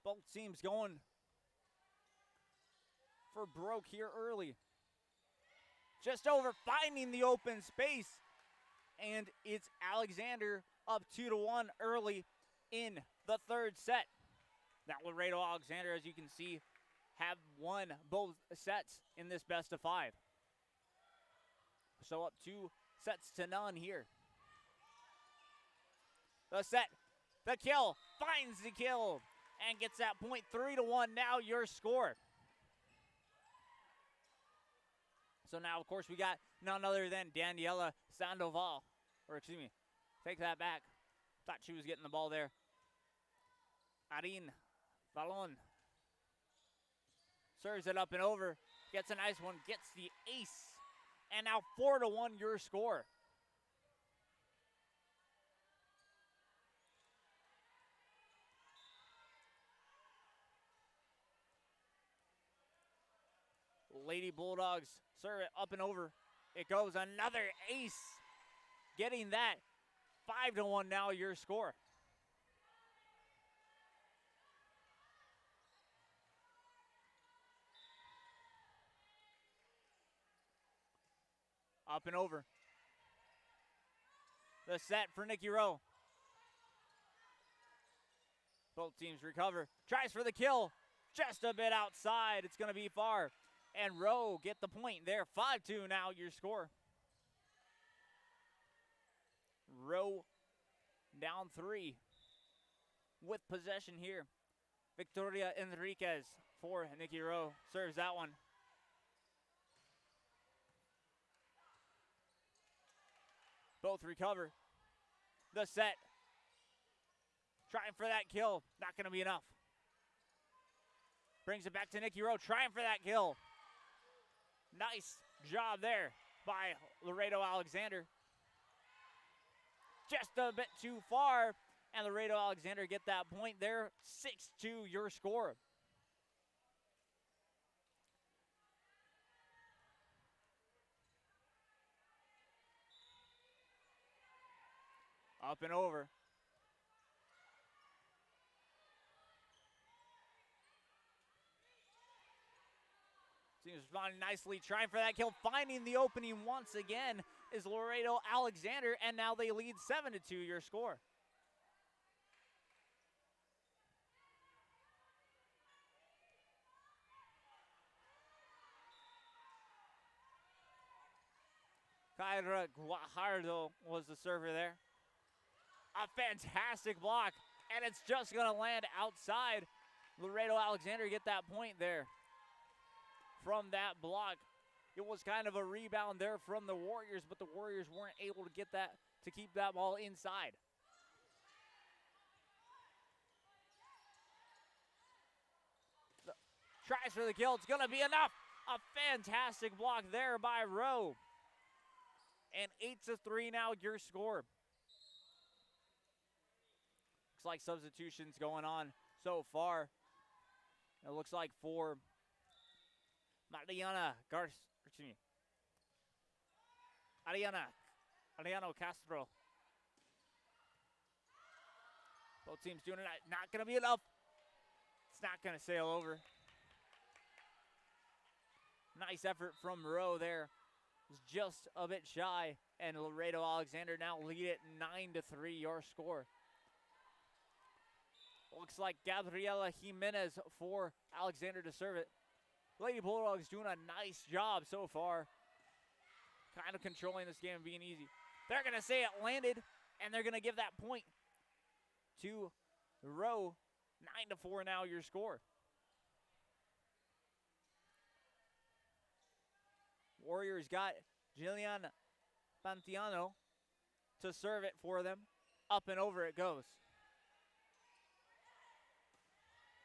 Both teams going for broke here early. Just over, finding the open space. And it's Alexander up 2-1 early in the third set. Now Laredo Alexander, as you can see, have won both sets in this best of 5. So up 2 sets to none here. The set, the kill, finds the kill, and gets that point. 3-1 now your score. So now, of course, we got none other than Daniela Sandoval. Or, excuse me, take that back. Thought she was getting the ball there. Arin Valon serves it up and over. Gets a nice one, gets the ace. And now 4-1 your score. Lady Bulldogs serve it up and over. It goes, another ace. Getting that. 5-1 now your score. Up and over. The set for Nikki Rowe. Both teams recover. Tries for the kill. Just a bit outside. It's going to be far. And Rowe get the point there. 5-2 now your score. Rowe down 3 with possession here. Victoria Enriquez for Nikki Rowe. Serves that one. Both recover. The set. Trying for that kill. Not going to be enough. Brings it back to Nikki Rowe. Trying for that kill. Nice job there by Laredo Alexander. Just a bit too far. And Laredo Alexander get that point there. 6-2 your score. Up and over. Teams responding nicely, trying for that kill. Finding the opening once again is Laredo Alexander, and now they lead 7-2 your score. Kyra Guajardo was the server there. A fantastic block, and it's just going to land outside. Laredo Alexander get that point there from that block. It was kind of a rebound there from the Warriors, but the Warriors weren't able to get that, to keep that ball inside. Tries for the kill. It's going to be enough. A fantastic block there by Rowe. And 8-3 now your score. Looks like substitutions going on so far. It looks like for Ariano Castro. Both teams doing it. Not going to be enough. It's not going to sail over. Nice effort from Rowe there. It's just a bit shy. And Laredo Alexander now lead it 9-3 your score. Looks like Gabriela Jimenez for Alexander to serve it. Lady Bulldogs doing a nice job so far. Kind of controlling this game and being easy. They're going to say it landed, and they're going to give that point to Rowe. 9-4 now your score. Warriors got Jillian Pantiano to serve it for them. Up and over it goes.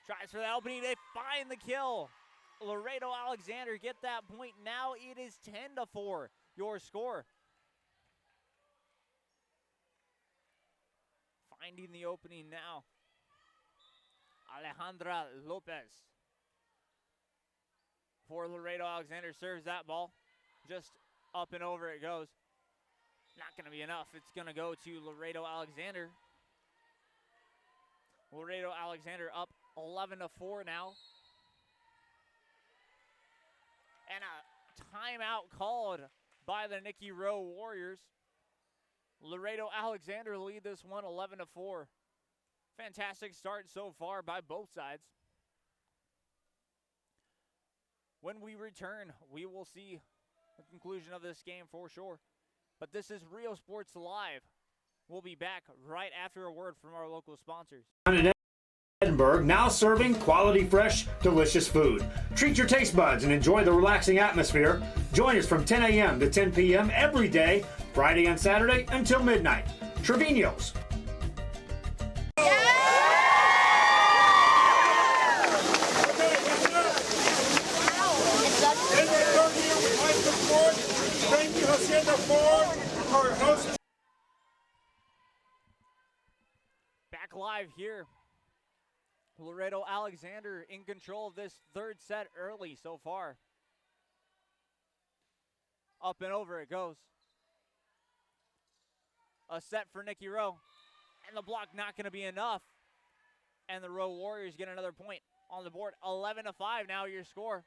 Tries for the opening. They find the kill. Laredo Alexander get that point. Now it is 10-4 your score. Finding the opening now. Alejandra Lopez for Laredo Alexander serves that ball. Just up and over it goes. Not going to be enough. It's going to go to Laredo Alexander. Laredo Alexander up 11-4 now. And a timeout called by the Nikki Rowe Warriors. Laredo Alexander lead this one 11-4. Fantastic start so far by both sides. When we return, we will see the conclusion of this game for sure. But this is Rio Sports Live. We'll be back right after a word from our local sponsors. In Edinburgh, now serving quality, fresh, delicious food. Treat your taste buds and enjoy the relaxing atmosphere. Join us from 10 a.m. to 10 p.m. every day, Friday and Saturday until midnight. Trevino's. Back live here. Laredo Alexander in control of this third set early so far. Up and over it goes. A set for Nikki Rowe. And the block not going to be enough. And the Rowe Warriors get another point on the board. 11-5 now your score.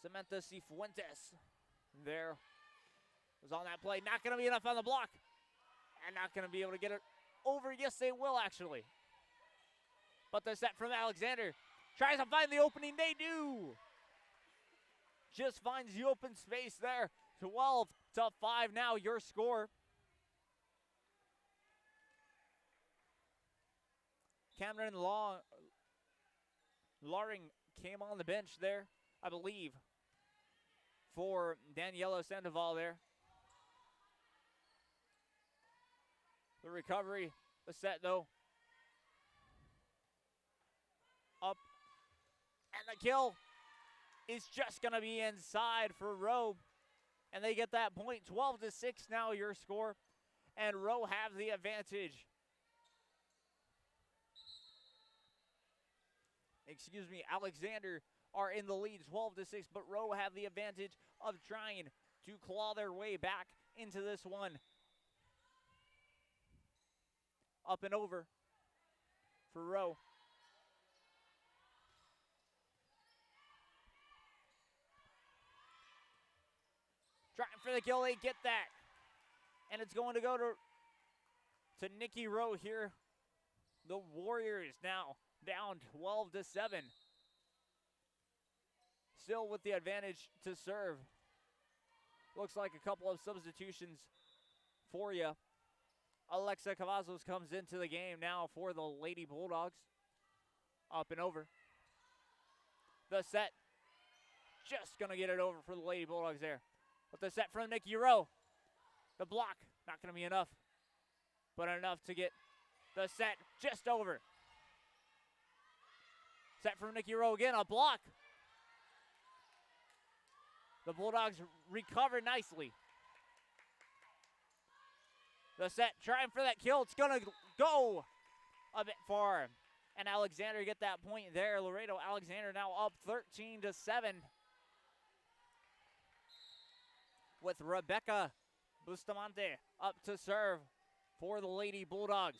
Samantha Cifuentes there was on that play. Not going to be enough on the block. And not going to be able to get it over. Yes, they will, actually. But the set from Alexander. Tries to find the opening. They do. Just finds the open space there. 12-5 now, your score. Cameron Loring came on the bench there, I believe, for Daniela Sandoval there. The recovery, the set though. Up, and the kill is just gonna be inside for Rowe. And they get that point, 12-6 now your score. And Rowe have the advantage. Excuse me, Alexander are in the lead 12-6, but Rowe have the advantage of trying to claw their way back into this one. Up and over for Rowe. Trying for the kill, they get that. And it's going to go to Nikki Rowe here. The Warriors now down 12-7. Still with the advantage to serve. Looks like a couple of substitutions for you. Alexa Cavazos comes into the game now for the Lady Bulldogs. Up and over. The set. Just going to get it over for the Lady Bulldogs there. But the set from Nikki Rowe. The block. Not going to be enough. But enough to get the set just over. Set from Nikki Rowe again. A block. The Bulldogs recover nicely. The set trying for that kill. It's going to go a bit far. And Alexander get that point there. Laredo Alexander now up 13-7. With Rebecca Bustamante up to serve for the Lady Bulldogs.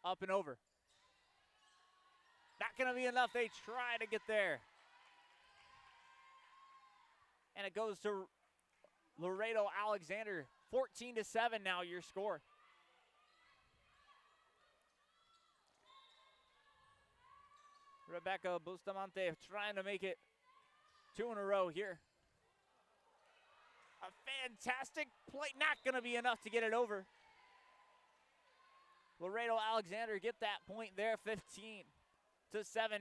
Up and over. Not going to be enough. They try to get there. And it goes to Laredo Alexander. 14-7 now your score. Rebecca Bustamante trying to make it 2 in a row here. A fantastic play. Not going to be enough to get it over. Laredo Alexander get that point there. 15-7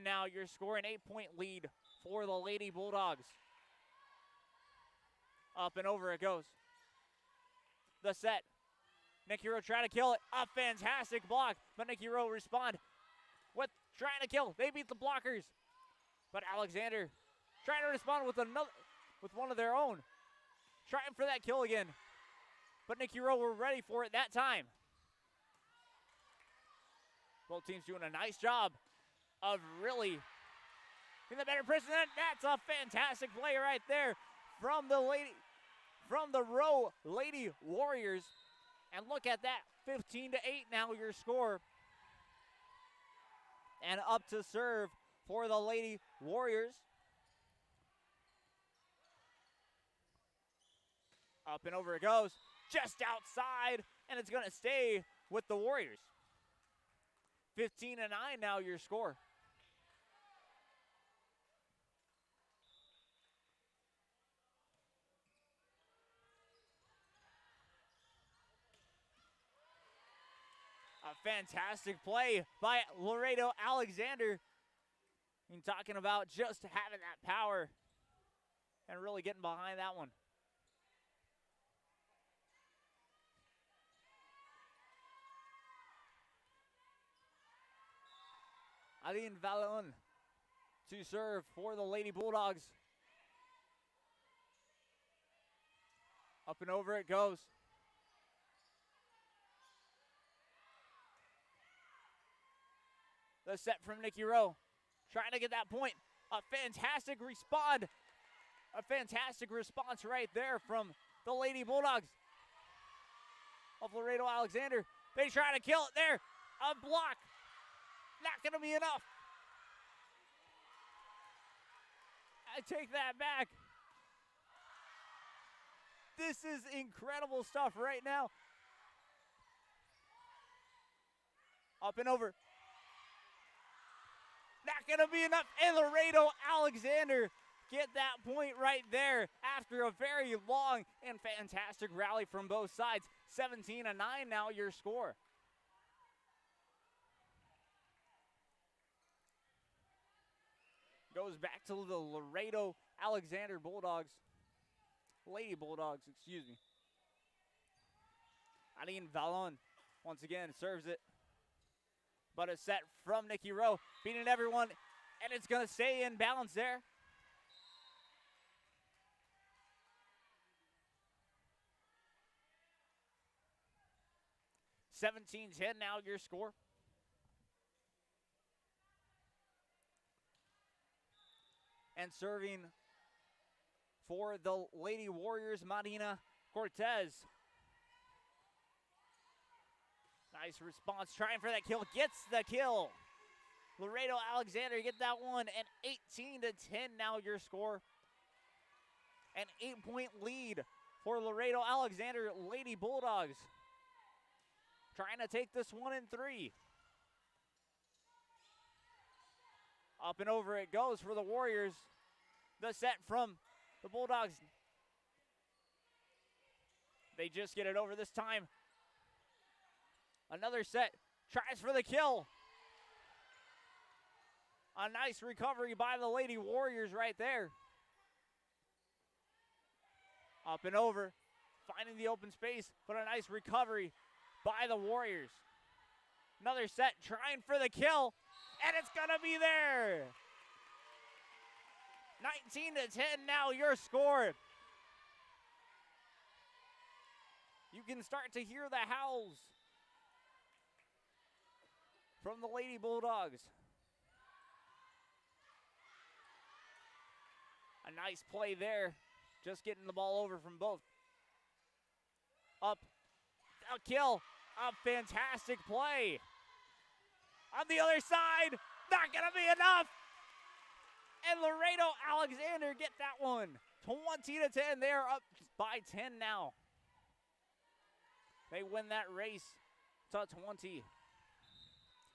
now. You're scoring 8-point lead for the Lady Bulldogs. Up and over it goes. The set. Nikki Rowe trying to kill it. A fantastic block, but Nikki Rowe respond with trying to kill. They beat the blockers, but Alexander trying to respond with one of their own. Trying for that kill again, but Nikki Rowe were ready for it that time. Both teams doing a nice job of really in the better person. That's a fantastic play right there from the Rowe Lady Warriors. And look at that, 15-8 now your score. And up to serve for the Lady Warriors. Up and over it goes. Just outside, and it's going to stay with the Warriors. 15-9 now your score. A fantastic play by Laredo Alexander. And talking about just having that power and really getting behind that one. Aline Vallon to serve for the Lady Bulldogs. Up and over it goes. The set from Nikki Rowe. Trying to get that point. A fantastic response right there from the Lady Bulldogs of Laredo Alexander. They try to kill it there. A block. Not going to be enough. I take that back. This is incredible stuff right now. Up and over. Not going to be enough. And Laredo Alexander get that point right there after a very long and fantastic rally from both sides. 17-9 now your score. Goes back to the Laredo Alexander Bulldogs. Lady Bulldogs, excuse me. Aline Vallon once again serves it. But a set from Nikki Rowe, beating everyone, and it's going to stay in balance there. $17-10 now your score. And serving for the Lady Warriors, Marina Cortez. Nice response, trying for that kill, gets the kill. Laredo Alexander get that one, and 18-10 now your score. An 8-point lead for Laredo Alexander Lady Bulldogs. Trying to take this one in 3. Up and over it goes for the Warriors. The set from the Bulldogs. They just get it over this time. Another set. Tries for the kill. A nice recovery by the Lady Warriors right there. Up and over. Finding the open space, but a nice recovery by the Warriors. Another set. Trying for the kill. And it's going to be there. 19-10 now your score. You can start to hear the howls from the Lady Bulldogs. A nice play there. Just getting the ball over from both. Up. A kill. A fantastic play. On the other side. Not going to be enough. And Laredo Alexander get that one. 20-10. They are up by 10 now. They win that race to 20.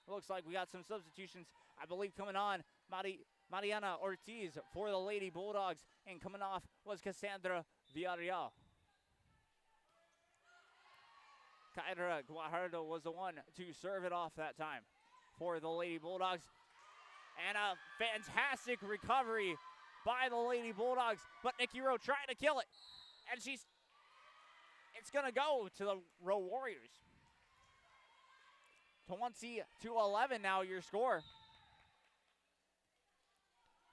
Looks like we got some substitutions, I believe, coming on. Mariana Ortiz for the Lady Bulldogs. And coming off was Cassandra Villarreal. Kyra Guajardo was the one to serve it off that time for the Lady Bulldogs. And a fantastic recovery by the Lady Bulldogs. But Nikki Rowe trying to kill it. And it's going to go to the Rowe Warriors. 20-11 now your score.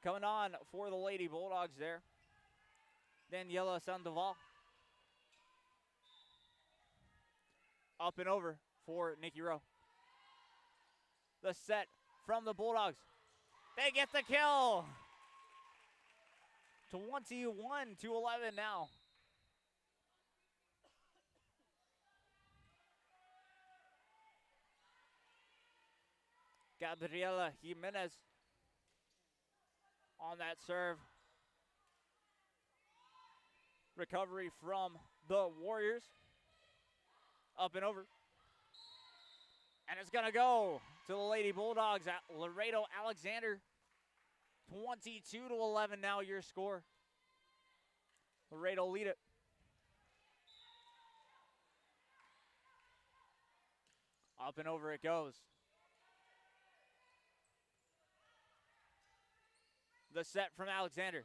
Coming on for the Lady Bulldogs there. Daniela Sandoval. Up and over for Nikki Rowe. The set from the Bulldogs. They get the kill. 21-11 now. Gabriela Jimenez on that serve. Recovery from the Warriors. Up and over. And it's going to go to the Lady Bulldogs at Laredo Alexander. 22-11 now your score. Laredo lead it. Up and over it goes. The set from Alexander.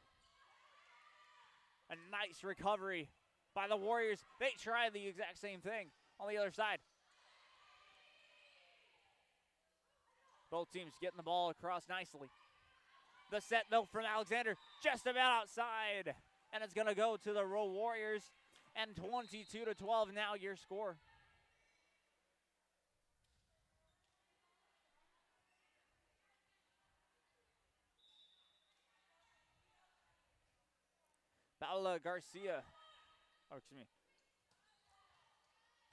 A nice recovery by the Warriors. They tried the exact same thing on the other side. Both teams getting the ball across nicely. The set, though, from Alexander, just about outside. And it's going to go to the Rowe Warriors. And 22-12 now your score. Paula Garcia,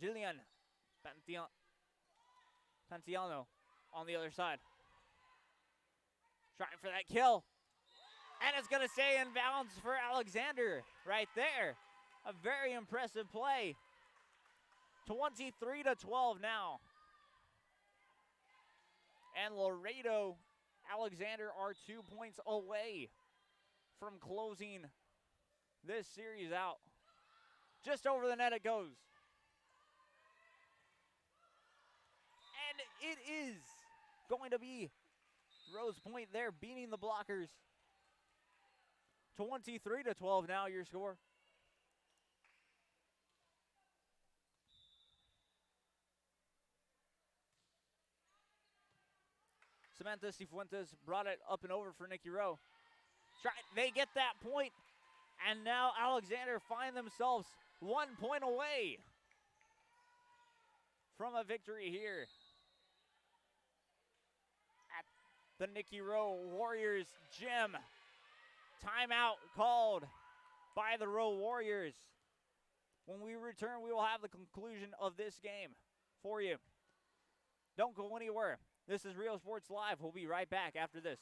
Jillian Pantiano on the other side. Trying for that kill. And it's going to stay in bounds for Alexander right there. A very impressive play. 23-12 now. And Laredo Alexander are 2 points away from closing this series out. Just over the net it goes. And it is going to be Rose Point there beating the blockers. 23-12 now your score. Samantha Cifuentes brought it up and over for Nikki Rowe. They get that point. And now Alexander find themselves 1 point away from a victory here at the Nikki Rowe Warriors gym. Timeout called by the Rowe Warriors. When we return, we will have the conclusion of this game for you. Don't go anywhere. This is Real Sports Live. We'll be right back after this.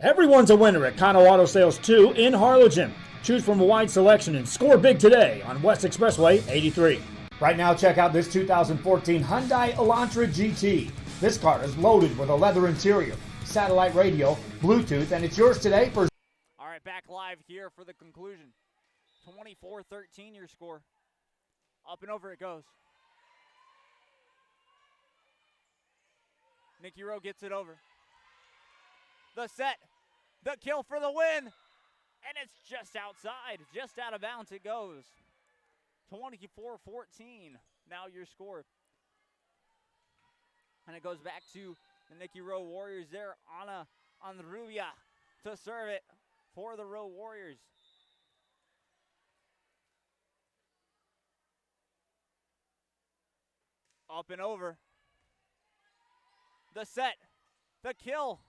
Everyone's a winner at Kano Auto Sales 2 in Harlingen. Choose from a wide selection and score big today on West Expressway 83. Right now, check out this 2014 Hyundai Elantra GT. This car is loaded with a leather interior, satellite radio, Bluetooth, and it's yours today for... All right, back live here for the conclusion. 24-13 your score. Up and over it goes. Nikki Rowe gets it over. The set, the kill for the win, and it's just outside, just out of bounds it goes. 24-14, now your score. And it goes back to the Nikki Rowe Warriors there. Ana Anrubia to serve it for the Rowe Warriors. Up and over. The set, the kill.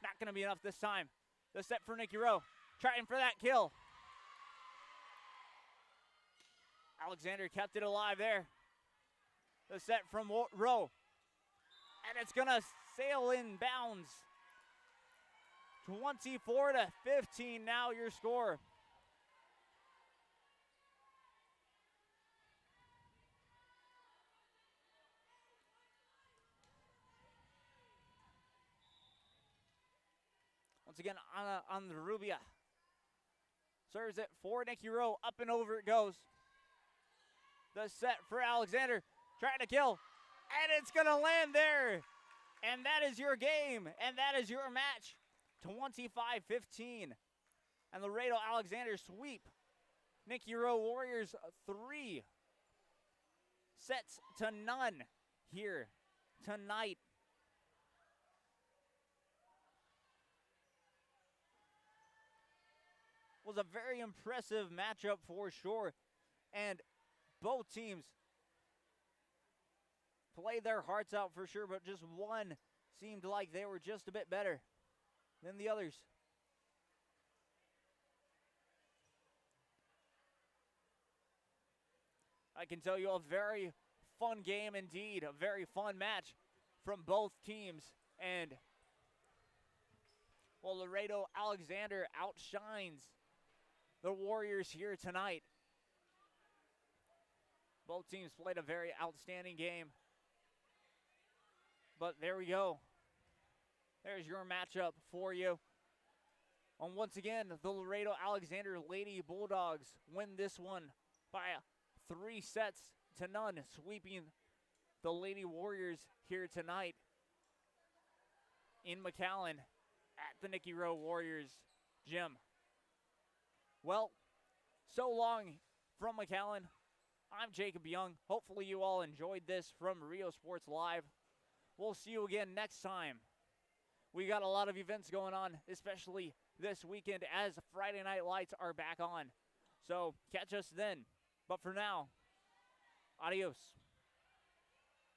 Not going to be enough this time. The set for Nikki Rowe. Trying for that kill. Alexander kept it alive there. The set from Rowe. And it's going to sail in bounds. 24-15 now your score. Once again, on the Rubia. Serves it for Nikki Rowe. Up and over it goes. The set for Alexander. Trying to kill. And it's going to land there. And that is your game. And that is your match. 25-15. And Laredo Alexander sweep. Nikki Rowe Warriors 3 sets to none here tonight. Was a very impressive matchup for sure, and both teams played their hearts out for sure, but just one seemed like they were just a bit better than the others. I can tell you a very fun game indeed, a very fun match from both teams. And, well, Laredo Alexander outshines the Warriors here tonight. Both teams played a very outstanding game. But there we go. There's your matchup for you. And once again, the Laredo Alexander Lady Bulldogs win this one by 3-0, sweeping the Lady Warriors here tonight in McAllen at the Nikki Rowe Warriors gym. Well, so long from McAllen. I'm Jacob Young. Hopefully you all enjoyed this from Rio Sports Live. We'll see you again next time. We got a lot of events going on, especially this weekend as Friday Night Lights are back on. So catch us then. But for now, adios.